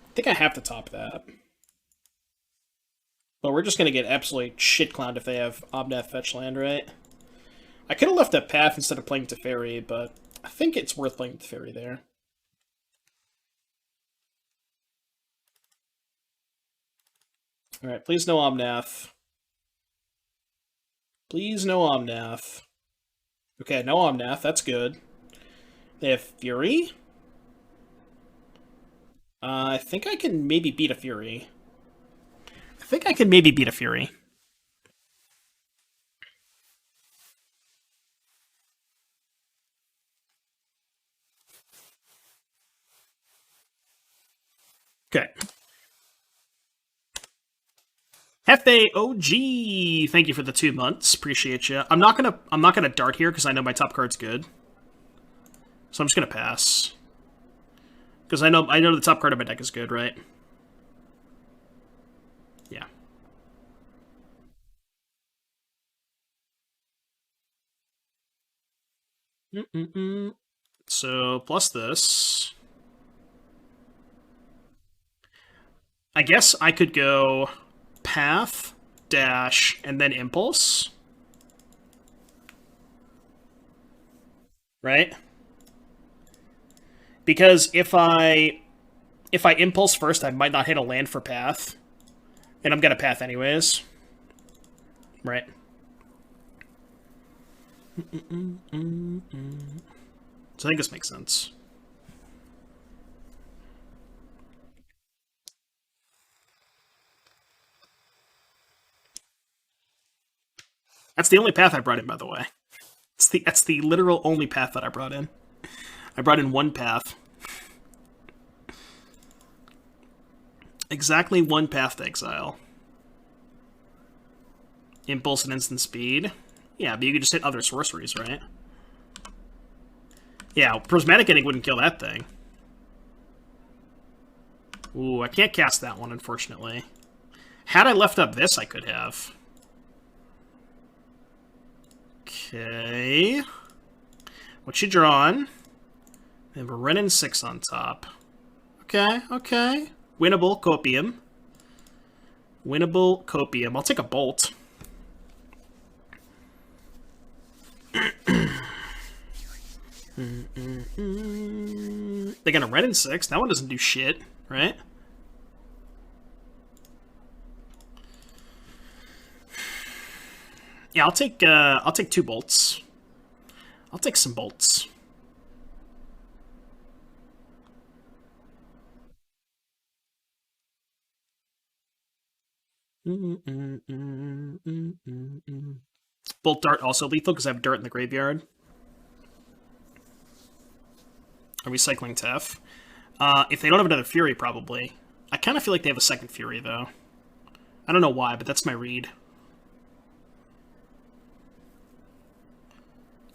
Speaker 1: I think I have to top that. But we're just going to get absolutely shit-clowned if they have Omnath fetch land, right? I could have left that path instead of playing Teferi, but I think it's worth playing Teferi there. Alright, please no Omnath. Please no Omnath. Okay, no Omnath, that's good. They have Fury? I think I can maybe beat a Fury. I think I can maybe beat a Fury. Okay. Hefe OG, thank you for the 2 months. Appreciate you. I'm not gonna Dart here because I know my top card's good. So I'm just gonna pass. Because I know the top card of my deck is good, right? Yeah. So plus this. I guess I could go Path, Dash, and then Impulse. Right? Because if I Impulse first, I might not hit a land for Path. And I'm gonna Path anyways. Right. So I think this makes sense. That's the only path I brought in, by the way. That's the literal only path that I brought in. I brought in one path. Exactly one path to exile. Impulse and instant speed. Yeah, but you could just hit other sorceries, right? Yeah, Prismatic Ending wouldn't kill that thing. Ooh, I can't cast that one, unfortunately. Had I left up this, I could have. Okay. What you drawing? And we're running 6 on top. Okay, okay. Winnable Copium. Winnable Copium. I'll take a Bolt. They're gonna red in 6. That one doesn't do shit, right? Yeah, I'll take 2 bolts. I'll take some bolts. Bolt Dart also lethal because I have dirt in the graveyard. Are we cycling Tef? If they don't have another Fury, probably. I kind of feel like they have a second Fury, though. I don't know why, but that's my read.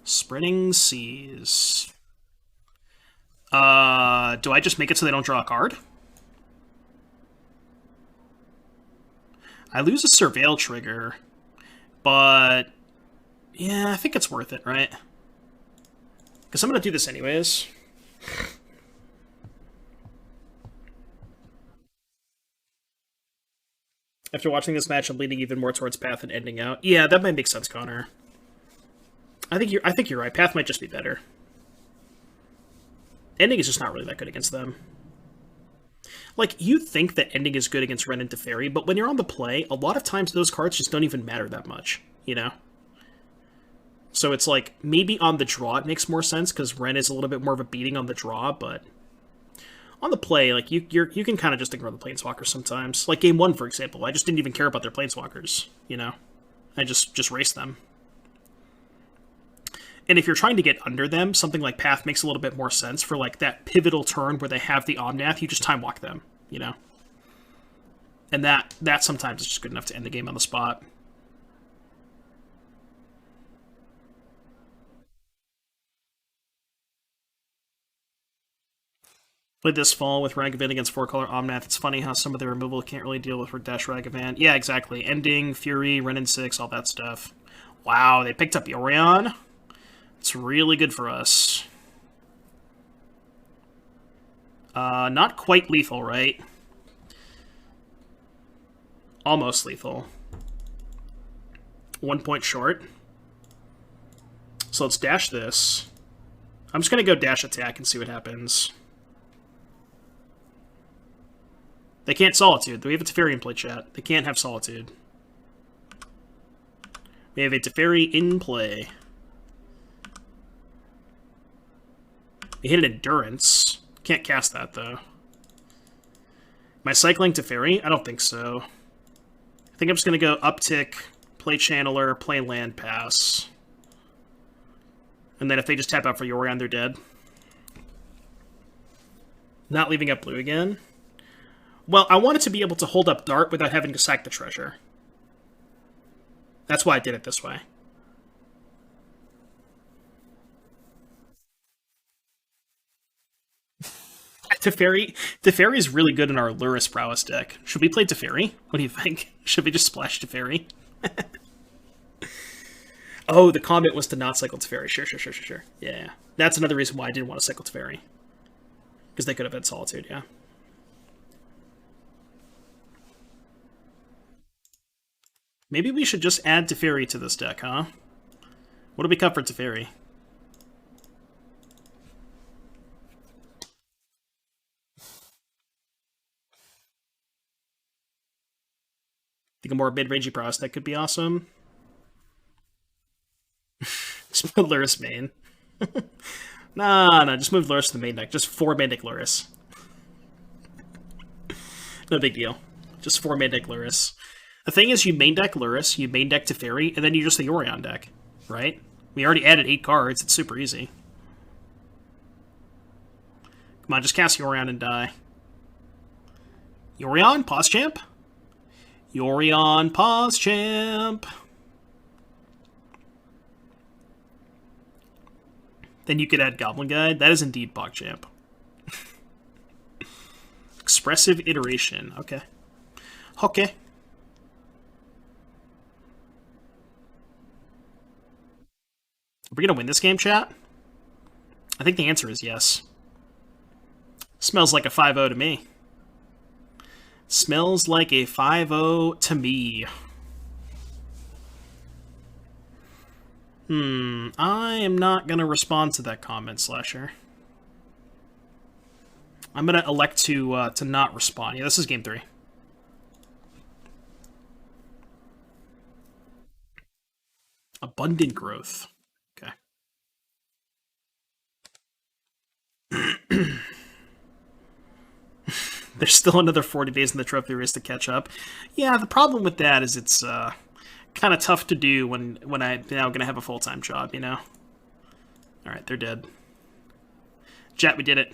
Speaker 1: Spreading Seas. Do I just make it so they don't draw a card? I lose a Surveil trigger, but yeah, I think it's worth it, right? Because I'm going to do this anyways. After watching this match, I'm leaning even more towards Path and ending out. Yeah, that might make sense, Connor. I think you're right. Path might just be better. Ending is just not really that good against them. Like, you think that ending is good against Ren and Teferi, but when you're on the play, a lot of times those cards just don't even matter that much, you know? So it's like, maybe on the draw it makes more sense, because Ren is a little bit more of a beating on the draw, but on the play, like, you can kind of just ignore the Planeswalkers sometimes. Like Game 1, for example, I just didn't even care about their Planeswalkers, you know? I just raced them. And if you're trying to get under them, something like Path makes a little bit more sense for, like, that pivotal turn where they have the Omnath, you just time walk them, you know? And that sometimes is just good enough to end the game on the spot. Played this fall with Ragavan against 4-color Omnath. It's funny how some of the removal can't really deal with Dash Ragavan. Yeah, exactly. Ending, Fury, Ren and 6, all that stuff. Wow, they picked up Yorion? It's really good for us. Not quite lethal, right? Almost lethal. 1 point short. So let's dash this. I'm just going to go dash attack and see what happens. They can't Solitude. We have a Teferi in play, chat. They can't have Solitude. We have a Teferi in play. We hit an Endurance. Can't cast that, though. Am I cycling Teferi? I don't think so. I think I'm just going to go Uptick, play Channeler, play Land Pass. And then if they just tap out for Yorion, they're dead. Not leaving up blue again. Well, I wanted to be able to hold up Dart without having to sack the treasure. That's why I did it this way. Teferi is really good in our Lurrus Prowess deck. Should we play Teferi? What do you think? Should we just splash Teferi? Oh, the comment was to not cycle Teferi. Sure. Yeah. That's another reason why I didn't want to cycle Teferi. Because they could have had Solitude, yeah. Maybe we should just add Teferi to this deck, huh? What do we cut for Teferi? Think a more mid-rangey Prowess deck could be awesome. Just put Lurrus main. Nah, just move Lurrus to the main deck. Just 4 main deck Lurrus. No big deal. Just 4 main deck Lurrus. The thing is, you main deck Lurrus, you main deck Teferi, and then you just the Yorion deck, right? We already added 8 cards. It's super easy. Come on, just cast Yorion and die. Yorion, pause champ. Yorion, pause champ. Then you could add Goblin Guide. That is indeed PogChamp. Expressive Iteration. Okay. Okay. Are we going to win this game, chat? I think the answer is yes. Smells like a 5-0 to me. Smells like a 5-0 to me. I am not going to respond to that comment, Slasher. I'm going to elect to not respond. Yeah, this is game 3. Abundant growth. Okay. There's still another 40 days in the trophy race to catch up. Yeah, the problem with that is it's kind of tough to do when I'm now going to have a full-time job, you know? Alright, they're dead. Chat, we did it.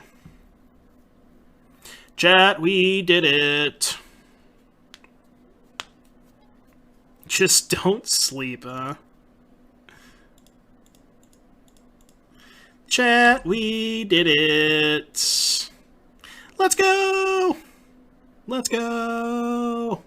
Speaker 1: Chat, we did it. Just don't sleep, Chat, we did it. Let's go! Let's go!